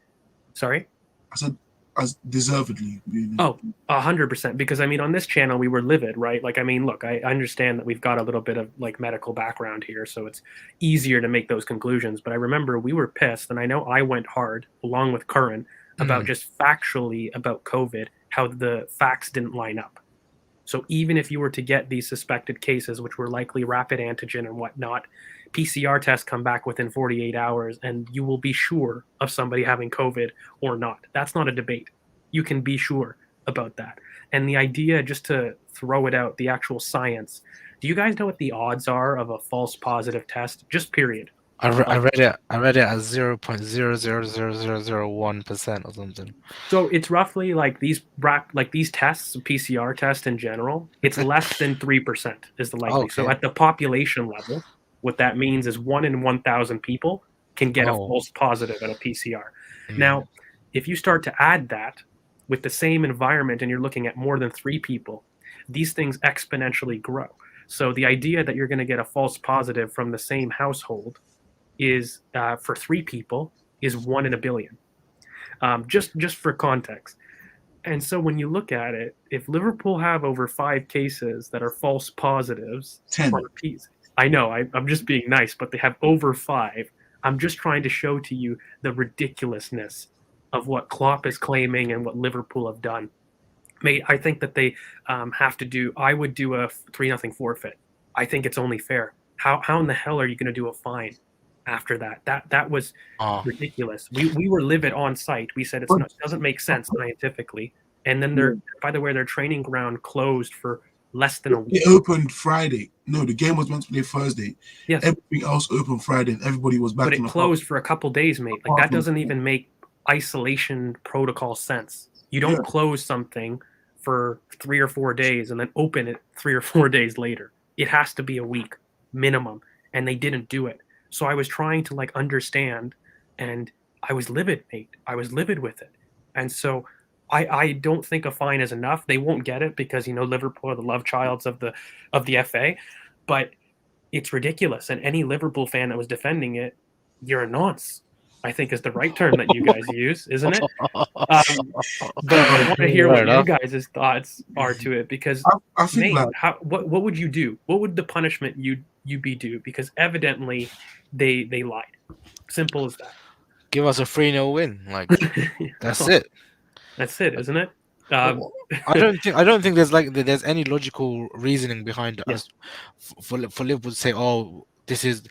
Sorry? I said as deservedly. Oh, 100%. Because I mean, on this channel, we were livid, right? Like, I mean, look, I understand that we've got a little bit of like medical background here, so it's easier to make those conclusions. But I remember we were pissed, and I know I went hard along with Curran about just factually about COVID, how the facts didn't line up. So even if you were to get these suspected cases, which were likely rapid antigen and whatnot, PCR tests come back within 48 hours, and you will be sure of somebody having COVID or not. That's not a debate. You can be sure about that. And the idea, just to throw it out, the actual science, do you guys know what the odds are of a false positive test? Just period. I read it at 0.0000001% or something. So it's roughly like these tests, PCR tests in general, it's less than 3% is the likely. Okay. So at the population level, what that means is 1 in 1,000 people can get a false positive at a PCR. Now, if you start to add that with the same environment and you're looking at more than 3 people, these things exponentially grow. So the idea that you're going to get a false positive from the same household is for 3 people is 1 in a billion. Just for context. And so when you look at it, if Liverpool have over 5 cases that are false positives, 10. I know I'm just being nice, but they have over 5. I'm just trying to show to you the ridiculousness of what Klopp is claiming and what Liverpool have done. Mate, I think that they have to do. I would do a 3-0 forfeit. I think it's only fair. How in the hell are you going to do a fine after that? That was ridiculous. We were livid on site. We said it doesn't make sense scientifically. And then by the way, their training ground closed for less than a week. It opened Friday. No, the game was meant to play Thursday. Yes. Everything else opened Friday, and everybody was back. But it closed for a couple days, mate. Like that doesn't even make isolation protocol sense. You don't close something for 3 or 4 days and then open it 3 or 4 days later. It has to be a week minimum, and they didn't do it. So I was trying to like understand, and I was livid, mate. I was livid with it. And so I don't think a fine is enough. They won't get it because, Liverpool are the love childs of the FA, but it's ridiculous. And any Liverpool fan that was defending it, you're a nonce, I think is the right term that you guys use, isn't it? But I want to hear what you guys' thoughts are to it, because I think mate, what would you do? What would the punishment you be do? Because evidently they lied. Simple as that. Give us a 3-0 win. Like that's it. That's it, isn't it? I don't think there's any logical reasoning behind us for Liverpool to say, oh, this is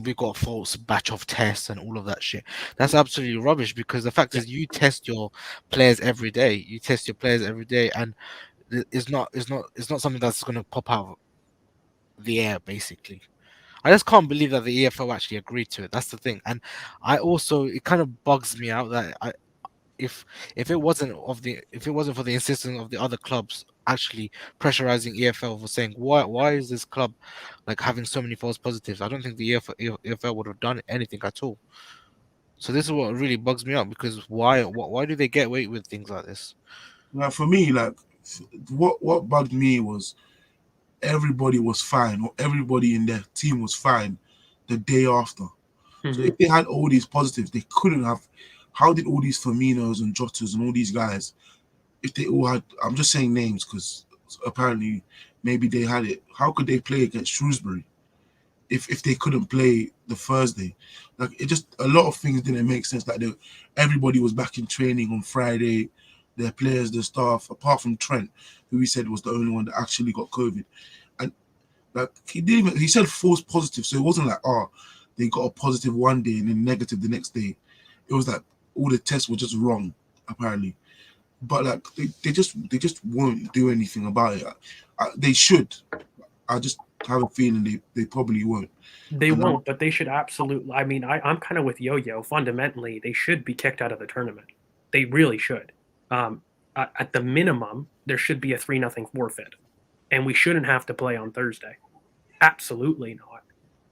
we got a false batch of tests and all of that shit. That's absolutely rubbish, because the fact is you test your players every day. And it's not something that's going to pop out of the air, basically. I just can't believe that the EFL actually agreed to it. That's the thing. And it kind of bugs me out that if it wasn't for the insistence of the other clubs actually pressurizing EFL for saying why is this club like having so many false positives, I don't think the EFL would have done anything at all. So this is what really bugs me out, because why do they get away with things like this? Like for me, like what bugged me was everybody was fine, or everybody in their team was fine the day after. So if they had all these positives, they couldn't have. How did all these Firminos and Jotas and all these guys, if they all had, I'm just saying names because apparently maybe they had it, how could they play against Shrewsbury if they couldn't play the Thursday? Like, it just, a lot of things didn't make sense. Like everybody was back in training on Friday, their players, their staff, apart from Trent, who he said was the only one that actually got COVID. And like he said false positive, so it wasn't like, they got a positive one day and then negative the next day. It was like all the tests were just wrong, apparently. But like they just won't do anything about it. They should. I just have a feeling they probably won't. They won't, but they should absolutely. I mean, I'm kind of with Yo-Yo. Fundamentally, they should be kicked out of the tournament. They really should. At the minimum, there should be a 3-0 forfeit, and we shouldn't have to play on Thursday. Absolutely not.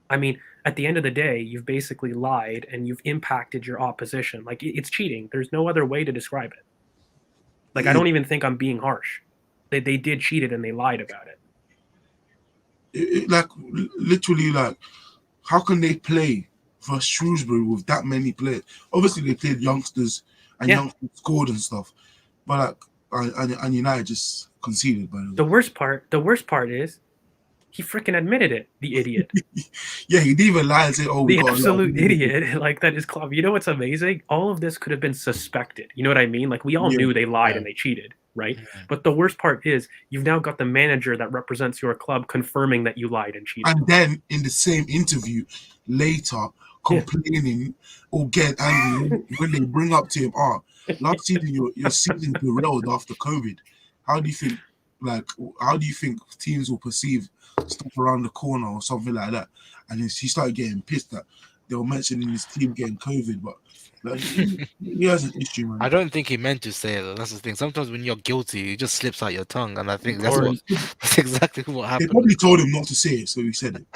I mean, at the end of the day, you've basically lied and you've impacted your opposition. Like, it's cheating. There's no other way to describe it. Like, I don't even think I'm being harsh. They did cheat it and they lied about it. Like, literally, like, how can they play for Shrewsbury with that many players? Obviously, they played youngsters and youngsters scored and stuff. But like, and United just conceded. By the The way, worst part is he freaking admitted it. The idiot. yeah, he didn't even lie and say, "Oh, we The got a lot of absolute negatives." idiot. Like that is club. You know what's amazing? All of this could have been suspected. You know what I mean? Like we all Yeah, knew they lied Yeah. and they cheated, right? Mhm. But the worst part is you've now got the manager that represents your club confirming that you lied and cheated. and then in the same interview later, Yeah. complaining or get angry when they bring up to him, last season your season derailed after COVID. How do you think like how do you think teams will perceive stuff around the corner or something like that? And then he started getting pissed that they were mentioning his team getting COVID, but like he has an issue, I man. don't think he meant to say it, though. That's the thing. Sometimes when you're guilty, it just slips out your tongue, and I think Of that's course. that's exactly what They happened. probably told him not to say it, so he said it.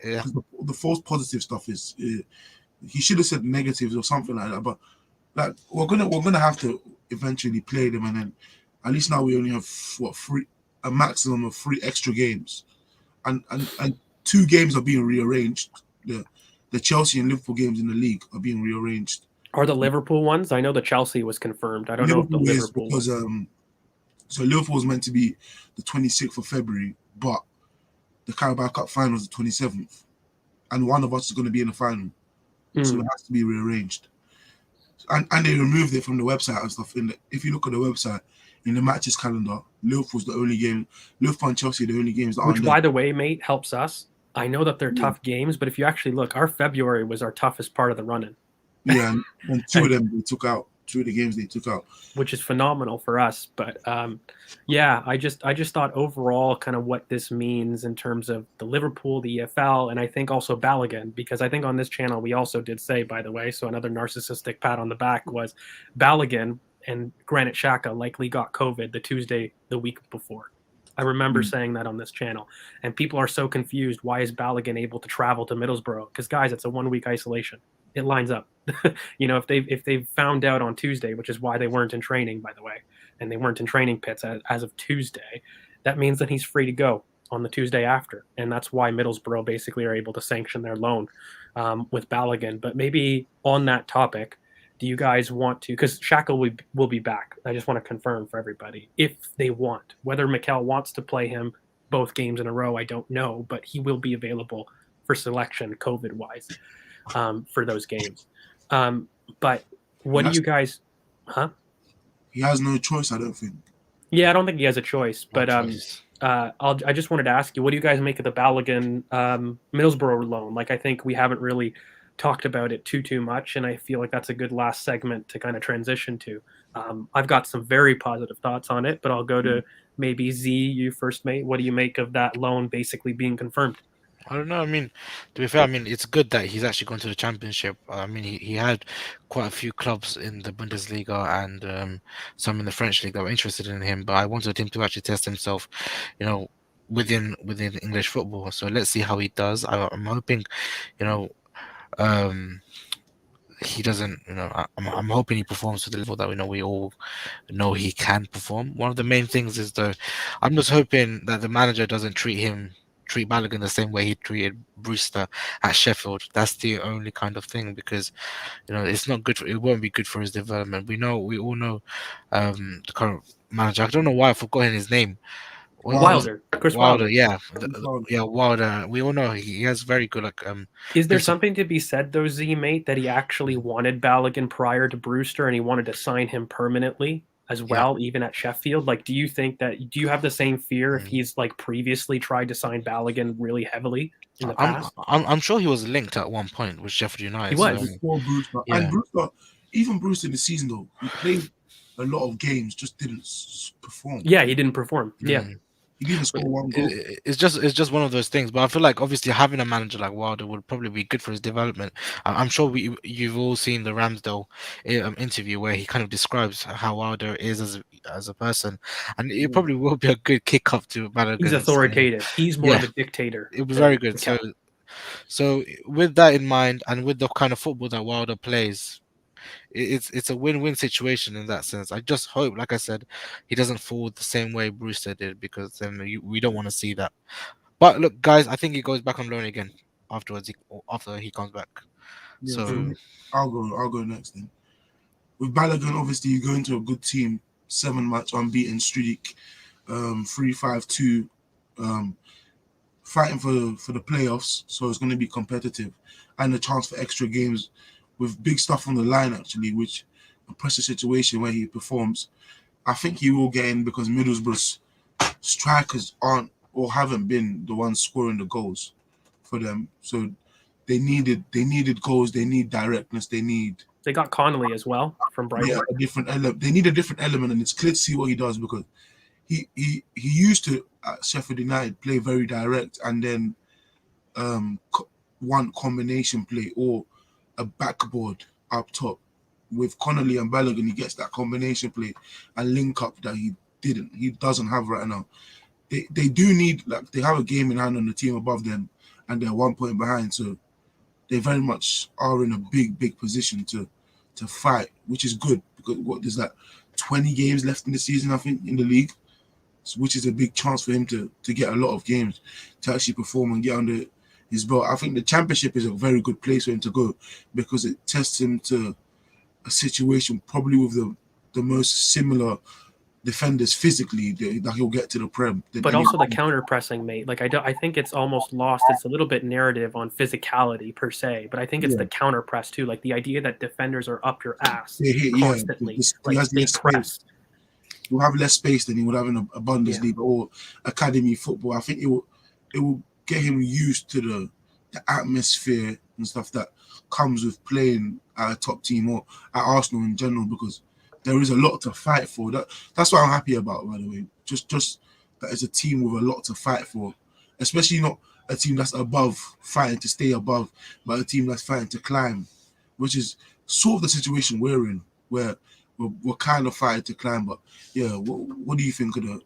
Yeah. Because the false positive stuff is he should have said negatives or something like that. But like we're gonna have to eventually play them, and then at least now we only have a maximum of 3 extra games, and 2 games are being rearranged. The Chelsea and Liverpool games in the league are being rearranged. Are the Liverpool ones? I know the Chelsea was confirmed. I don't know if the Liverpool is Liverpool because one. so Liverpool was meant to be the 26th of February, but the Carabao Cup final is the 27th, and one of us is going to be in the final, so it has to be rearranged. And they removed it from the website and stuff. If you look at the website, in the matches calendar, Liverpool's the only game. Liverpool and Chelsea are the only games that Which, aren't by there. the way, mate, helps us. I know that they're tough games, but if you actually look, our February was our toughest part of the run-in. Yeah, and 2 of them they took out. 2 of the games they took out. Which is phenomenal for us. But yeah, I just thought overall kind of what this means in terms of the Liverpool, the EFL, and I think also Balogun, because I think on this channel we also did say, by the way, so another narcissistic pat on the back was Balogun and Granit Xhaka likely got COVID the Tuesday the week before. I remember saying that on this channel, and people are so confused. Why is Balogun able to travel to Middlesbrough? Because guys, it's a 1-week isolation. It lines up. You know, if they've found out on Tuesday, which is why they weren't in training, by the way, and they weren't in training pits as of Tuesday, that means that he's free to go on the Tuesday after, and that's why Middlesbrough basically are able to sanction their loan with Balogun. But maybe on that topic, do you guys want to? Because Xhaka will be back. I just want to confirm for everybody if they want. Whether Mikel wants to play him both games in a row, I don't know, but he will be available for selection COVID wise for those games. But what do you guys? Huh? He has no choice, I don't think. Yeah, I don't think he has a choice. But choice. I just wanted to ask you, what do you guys make of the Balogun Middlesbrough loan? Like, I think we haven't really talked about it too much, and I feel like that's a good last segment to kind of transition to. I've got some very positive thoughts on it, but I'll go to maybe Z, you first, mate. What do you make of that loan basically being confirmed? I don't know. I mean, to be fair, I mean it's good that he's actually gone to the championship. I mean, he had quite a few clubs in the Bundesliga and some in the French league that were interested in him, but I wanted him to actually test himself, you know, within English football. So let's see how he does. I'm hoping, you know, um, he doesn't. You know, I'm hoping he performs to the level that we all know he can perform. One of the main things is though, I'm just hoping that the manager doesn't treat Balogun the same way he treated Brewster at Sheffield. That's the only kind of thing because it's not good. It won't be good for his development. We all know the current manager. I don't know why I've forgotten his name. Chris Wilder, Wilder. yeah, yeah, Wilder. We all know he has very good Is there something to be said though, Z mate, that he actually wanted Balogun prior to Brewster and he wanted to sign him permanently as well, even at Sheffield? Like, do you have the same fear if he's like previously tried to sign Balogun really heavily in the past? I'm sure he was linked at one point with Sheffield United. He was. Before Brewster. Yeah. And Brewster, even Brewster in the season though, he played a lot of games, just didn't perform. Yeah, he didn't perform. Yeah. He didn't score one goal. It's just one of those things. But I feel like obviously having a manager like Wilder would probably be good for his development. I'm sure you've all seen the Ramsdale interview where he kind of describes how Wilder is as a person, and it probably will be a good kick up to Balogun. He's authoritative. He's more of a dictator. It was very good. So with that in mind, and with the kind of football that Wilder plays, it's a win-win situation in that sense. I just hope, like I said, he doesn't fall the same way Brewster did, because then we don't want to see that. But look, guys, I think he goes back on loan again after he comes back. Yeah, so I'll go next then. with Balogun, obviously you go into a good team, 7-match unbeaten streak, 3-5-2, fighting for the playoffs, so it's going to be competitive, and a chance for extra games with big stuff on the line actually, which a pressure situation where he performs. I think he will get in because Middlesbrough's strikers aren't or haven't been the ones scoring the goals for them. So they needed goals, they need directness, They got Connolly as well from Brighton. a different element. They need a different element, and it's clear to see what he does because he used to at Sheffield United play very direct and then one combination play or a backboard up top. With Connolly and Balogun, he gets that combination play and link up that he doesn't have right now. They do need, like, they have a game in hand on the team above them and they're 1 point behind, so they very much are in a big position to fight, which is good because there's like 20 games left in the season, I think, in the league, which is a big chance for him to get a lot of games to actually perform and get under his belt. I think the Championship is a very good place for him to go because it tests him to a situation probably with the most similar defenders physically that he'll get to the Prem. But also the counter pressing, mate. Like I think it's almost lost. It's a little bit narrative on physicality per se, but I think it's the counter press too. Like the idea that defenders are up your ass constantly. He has less space. He'll have less space than he would have in a Bundesliga or academy football. I think it will get him used to the atmosphere and stuff that comes with playing at a top team or at Arsenal in general, because there is a lot to fight for. That's what I'm happy about, by the way. Just that it's a team with a lot to fight for, especially not a team that's above, fighting to stay above, but a team that's fighting to climb, which is sort of the situation we're in, where we're kind of fighting to climb. But yeah, what do you think of the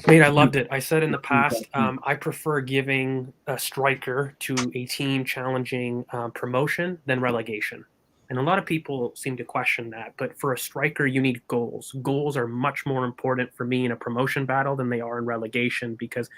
Mate, I loved it. I said in the past, I prefer giving a striker to a team challenging promotion than relegation. And a lot of people seem to question that. But for a striker, you need goals. Goals are much more important for me in a promotion battle than they are in relegation, because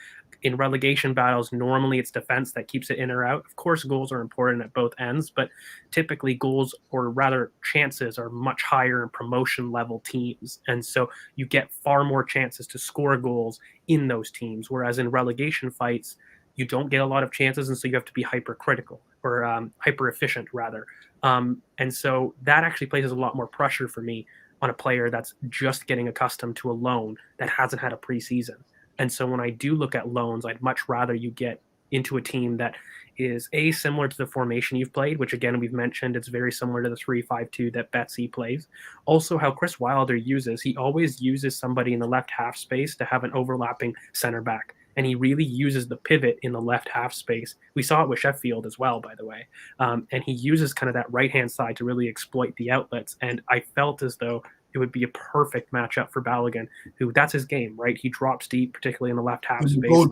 in relegation battles, normally it's defense that keeps it in or out. Of course, goals are important at both ends, but typically goals, or rather chances, are much higher in promotion level teams. And so you get far more chances to score goals in those teams. Whereas in relegation fights, you don't get a lot of chances, and so you have to be hypercritical, or hyper efficient rather. And so that actually places a lot more pressure for me on a player that's just getting accustomed to a loan that hasn't had a preseason. And so when I do look at loans, I'd much rather you get into a team that is similar to the formation you've played, which again, we've mentioned, it's very similar to the 3-5-2 that Betsy plays. Also how Chris Wilder he always uses somebody in the left half space to have an overlapping center back. And he really uses the pivot in the left half space. We saw it with Sheffield as well, by the way. And he uses kind of that right-hand side to really exploit the outlets. And I felt as though it would be a perfect matchup for Balogun, who that's his game, right? He drops deep, particularly in the left half space.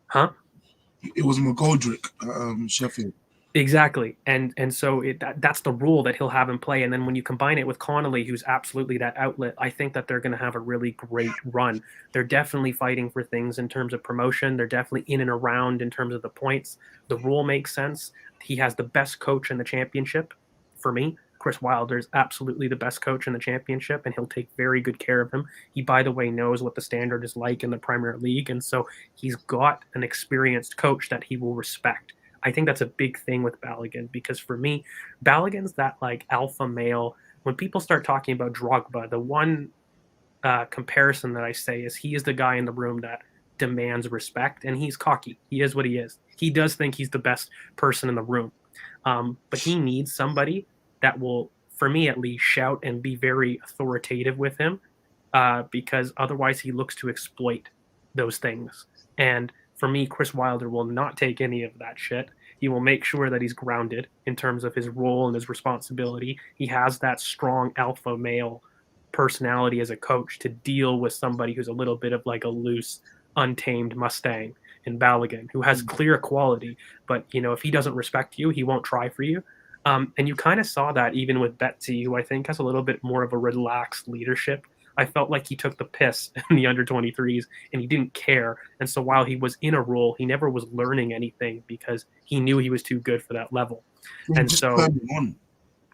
Huh? It was McGoldrick, Sheffield. Exactly. And so that's the rule that he'll have in play. And then when you combine it with Connolly, who's absolutely that outlet, I think that they're going to have a really great run. They're definitely fighting for things in terms of promotion. They're definitely in and around in terms of the points. The rule makes sense. He has the best coach in the Championship. For me, Chris Wilder is absolutely the best coach in the Championship, and he'll take very good care of him. He, by the way, knows what the standard is like in the Premier League, and so he's got an experienced coach that he will respect. I think that's a big thing with Balogun, because for me, Balogun's that like alpha male. When people start talking about Drogba, the one comparison that I say is he is the guy in the room that demands respect, and he's cocky. He is what he is. He does think he's the best person in the room. But he needs somebody that will, for me at least, shout and be very authoritative with him, because otherwise he looks to exploit those things. And for me, Chris Wilder will not take any of that shit. He will make sure that he's grounded in terms of his role and his responsibility. He has that strong alpha male personality as a coach to deal with somebody who's a little bit of like a loose, untamed Mustang in Balogun, who has clear quality. But, you know, if he doesn't respect you, he won't try for you. And you kind of saw that even with Betsy, who I think has a little bit more of a relaxed leadership. I felt like he took the piss in the under-23s and he didn't care. And so while he was in a role, he never was learning anything because he knew he was too good for that level. And so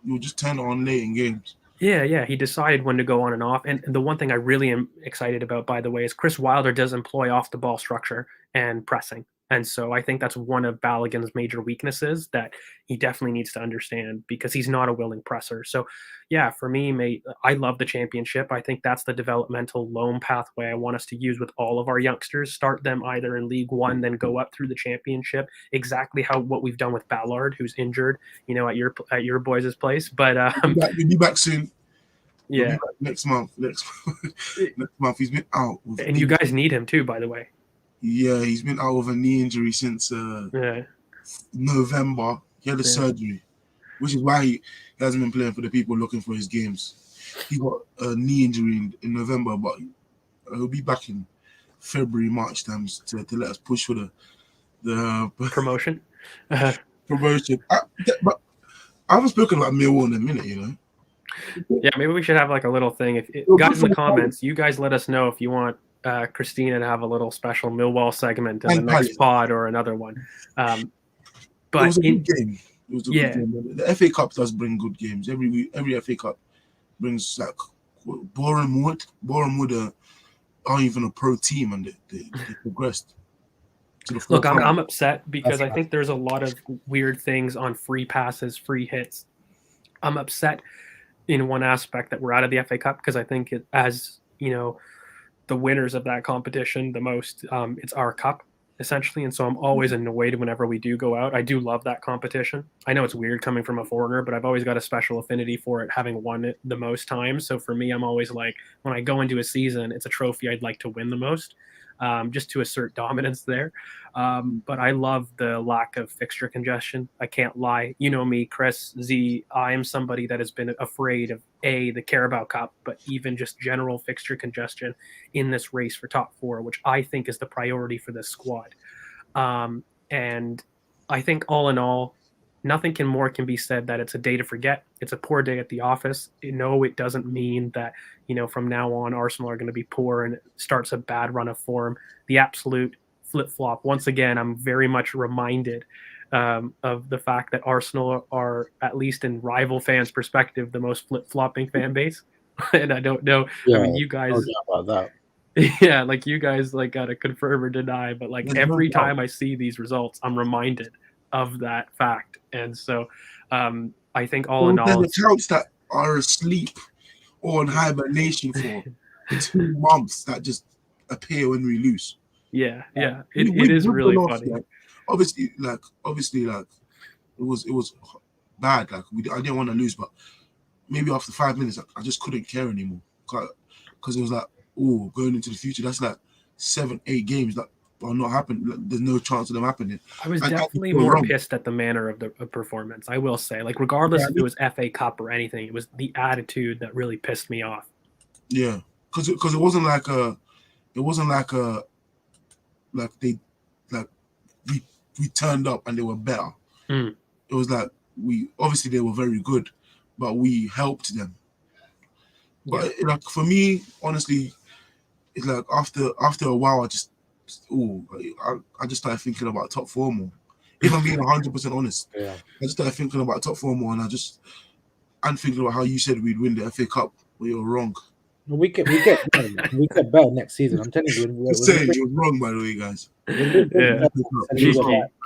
you'll just turn it on late in games. Yeah. He decided when to go on and off. And the one thing I really am excited about, by the way, is Chris Wilder does employ off the ball structure and pressing. And so I think that's one of Balogun's major weaknesses that he definitely needs to understand, because he's not a willing presser. So, yeah, for me, mate, I love the championship. I think that's the developmental loan pathway I want us to use with all of our youngsters. Start them either in League One, then go up through the championship. Exactly what we've done with Ballard, who's injured, at your boys' place. But We'll be back soon. We'll be yeah, back next month. Next month. He's been out. And you guys need him too, by the way. Yeah, he's been out with a knee injury since November. He had a surgery, which is why he hasn't been playing for the people looking for his games. He got a knee injury in November, but he'll be back in February, March times to let us push for the promotion. Promotion. But I haven't spoken about Millwall in a minute, Yeah, maybe we should have like a little thing. If guys in the comments, you guys let us know if you want Christina to have a little special Millwall segment in the next pod or another one. But it was a good game. It was a good game. The FA Cup does bring good games. Every FA Cup brings like Bournemouth aren't even a pro team, and they progressed. Look, I'm upset because I think there's a lot of weird things on free passes, free hits. I'm upset in one aspect that we're out of the FA Cup, because I think as the winners of that competition, the most it's our cup essentially, and so I'm always annoyed whenever we do go out. I do love that competition. I know it's weird coming from a foreigner, but I've always got a special affinity for it, having won it the most times. So for me, I'm always like, when I go into a season, it's a trophy I'd like to win the most, just to assert dominance there. But I love the lack of fixture congestion. I can't lie. You know me, Chris, Z, I am somebody that has been afraid of the Carabao Cup, but even just general fixture congestion in this race for top four, which I think is the priority for this squad. And I think all in all, nothing can be said that it's a day to forget. It's a poor day at the office. No, it doesn't mean that, from now on, Arsenal are going to be poor and it starts a bad run of form. The absolute flip-flop. Once again, I'm very much reminded of the fact that Arsenal are, at least in rival fans' perspective, the most flip-flopping fan base. And I don't know. Yeah, I mean, you guys. No doubt about that. Yeah, like you guys gotta confirm or deny, but every time I see these results, I'm reminded of that fact. And so I think all in all, the accounts that are asleep or on hibernation for 2 months that just appear when we lose. Yeah, it is really funny. Obviously, it was bad. I didn't want to lose, but maybe after 5 minutes, I just couldn't care anymore, because it was like, oh, going into the future, that's like 7-8 games that are not happening. There's no chance of them happening. I was definitely more pissed at the manner of the performance. I will say, regardless if it was FA Cup or anything, it was the attitude that really pissed me off. Yeah, because it wasn't like we turned up and they were better. It was like obviously they were very good, but we helped them. But for me, honestly, it's like after a while, I just started thinking about top four more. If I'm being 100% honest, I just started thinking about top four more, and I'm thinking about how you said we'd win the FA Cup, but you're wrong. We get better next season. I'm telling you. You're wrong, by the way, guys.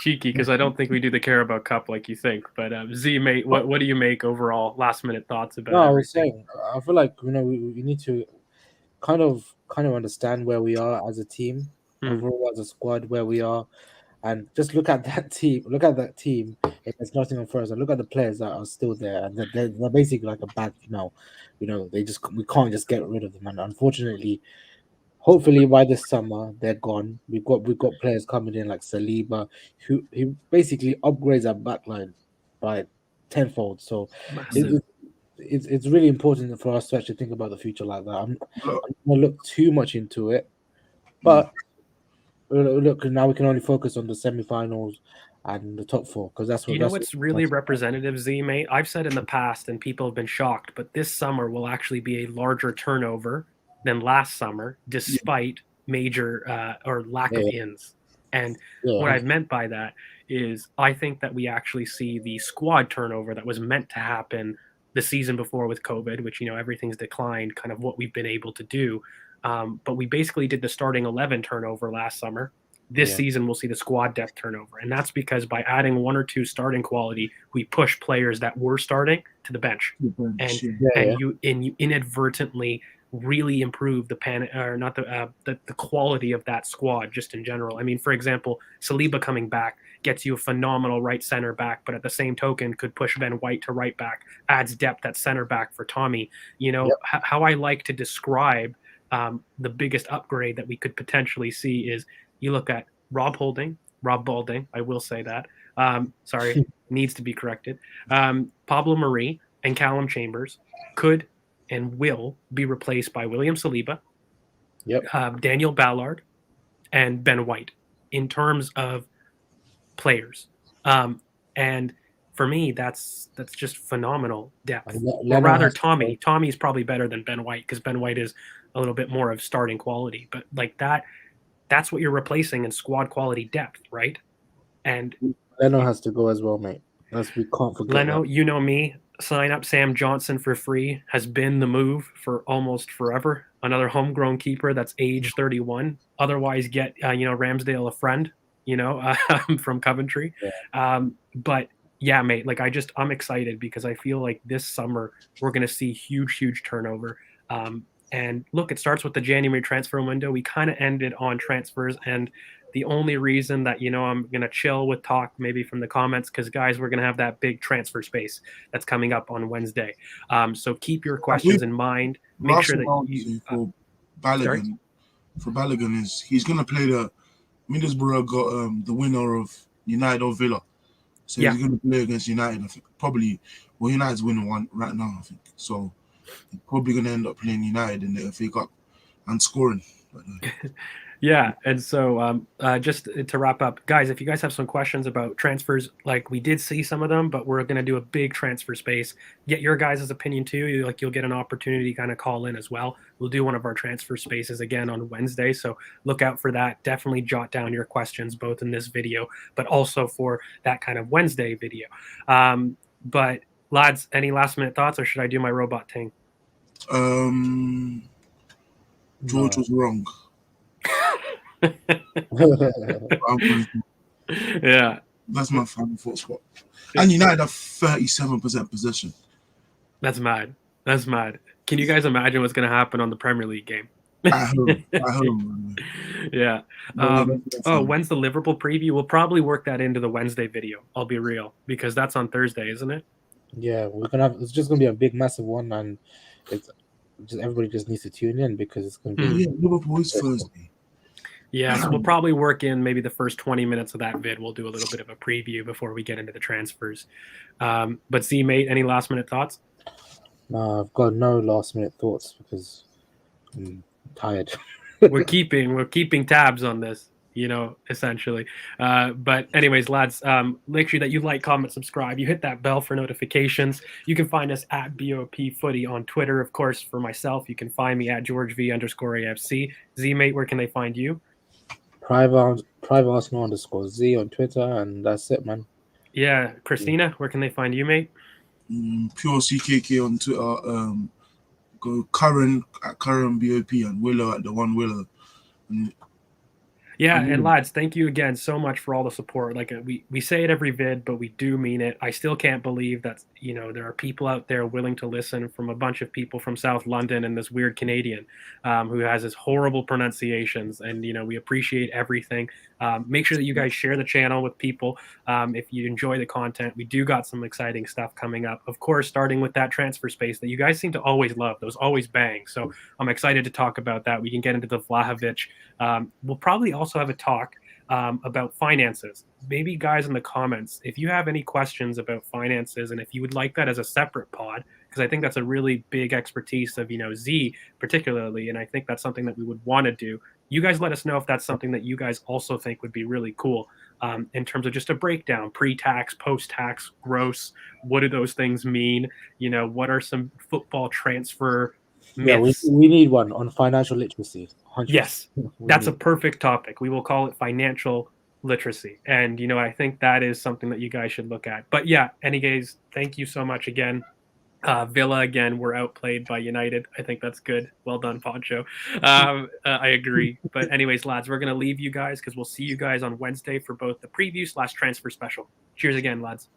Cheeky, because I don't think we do the Carabao Cup like you think. But Z, mate, what do you make overall? Last minute thoughts about? No, I was saying, I feel like we need to kind of understand where we are as a team, overall as a squad, where we are, and just look at that team. Look at that team against Nottingham Forest, and look at the players that are still there, and they're basically like a bag now. We can't just get rid of them, and unfortunately, hopefully by this summer they're gone. We've got players coming in like Saliba, who basically upgrades our backline by tenfold. So it's really important for us to actually think about the future like that. I'm not going to look too much into it, but look, now we can only focus on the semi-finals and the top four, because that's what. What's really representative, Z, mate? I've said in the past, and people have been shocked, but this summer will actually be a larger turnover than last summer, despite major or lack of ins. And what I've meant by that is I think that we actually see the squad turnover that was meant to happen the season before with COVID, which, everything's declined, kind of what we've been able to do. But we basically did the starting 11 turnover last summer. This season, we'll see the squad depth turnover. And that's because by adding one or two starting quality, we push players that were starting to the bench. And you inadvertently really improve the quality of that squad just in general. I mean, for example, Saliba coming back gets you a phenomenal right center back, but at the same token could push Ben White to right back, adds depth at center back for Tommy. How I like to describe the biggest upgrade that we could potentially see is you look at Rob Balding, I will say that. Sorry, needs to be corrected. Pablo Marie and Callum Chambers could and will be replaced by William Saliba, Daniel Ballard, and Ben White in terms of players. And for me, that's just phenomenal depth. Or rather, Tommy. Tommy's probably better than Ben White because Ben White is a little bit more of starting quality. But like that's what you're replacing in squad quality depth, right? And Leno has to go as well, mate. We can't forget Leno, that. you know me. Sign up Sam Johnson for free has been the move for almost forever. Another homegrown keeper that's age 31. Otherwise, get Ramsdale a friend, from Coventry. Yeah. But yeah, mate, like I'm excited because I feel like this summer we're going to see huge turnover. And look, it starts with the January transfer window. We kind of ended on transfers, and the only reason that I'm going to chill with talk maybe from the comments because guys, we're going to have that big transfer space that's coming up on Wednesday. So keep your questions in mind. Make sure that you for Balogun is he's going to play the Middlesbrough got the winner of United or Villa, so he's going to play against United. I think probably United's winning one right now. I think so. He's probably going to end up playing United in the FA Cup and scoring. Yeah, and so just to wrap up, guys, if you guys have some questions about transfers, like we did see some of them, but we're going to do a big transfer space. Get your guys' opinion too. You'll get an opportunity to kind of call in as well. We'll do one of our transfer spaces again on Wednesday, so look out for that. Definitely jot down your questions both in this video, but also for that kind of Wednesday video. But lads, any last minute thoughts, or should I do my robot thing? George was wrong. Yeah, that's my final thought spot. And United have 37% possession. That's mad. Can you guys imagine what's going to happen on the Premier League game? At home. Yeah. When's the Liverpool preview? We'll probably work that into the Wednesday video. I'll be real, because that's on Thursday, isn't it? Yeah, it's just gonna be a big, massive one, and everybody just needs to tune in because it's gonna be. Liverpool is Thursday. Yeah, so we'll probably work in maybe the first 20 minutes of that vid. We'll do a little bit of a preview before we get into the transfers. But Z, mate, any last minute thoughts? No, I've got no last minute thoughts because I'm tired. we're keeping tabs on this, essentially. But anyways, lads, make sure that you like, comment, subscribe. You hit that bell for notifications. You can find us at BoP Footy on Twitter. Of course, for myself, you can find me at GeorgeV_AFC. Z, mate, where can they find you? Private Arsenal _Z on Twitter, and that's it, man. Yeah, Christina, where can they find you, mate? Pure CKK on Twitter. Go Curran at Curran BOP and Willow at the one Willow. Yeah, and lads, thank you again so much for all the support. Like we say it every vid, but we do mean it. I still can't believe that there are people out there willing to listen from a bunch of people from South London and this weird Canadian who has his horrible pronunciations. And we appreciate everything. Make sure that you guys share the channel with people if you enjoy the content. We do got some exciting stuff coming up. Of course, starting with that transfer space that you guys seem to always love. Those always bang. So I'm excited to talk about that. We can get into the Vlahovic. We'll probably also have a talk about finances. Maybe guys in the comments, if you have any questions about finances and if you would like that as a separate pod, because I think that's a really big expertise of Z particularly, and I think that's something that we would want to do. You guys let us know if that's something that you guys also think would be really cool in terms of just a breakdown, pre-tax, post-tax, gross. What do those things mean? What are some football transfer myths? Yeah, we need one on financial literacy. 100%. Yes, that's a perfect topic. We will call it financial literacy. And, I think that is something that you guys should look at. But yeah, anyways, thank you so much again. Villa again were outplayed by United. I think that's good. Well done, Poncho. I agree. But anyways, lads, we're gonna leave you guys because we'll see you guys on Wednesday for both the preview /transfer special. Cheers again, lads.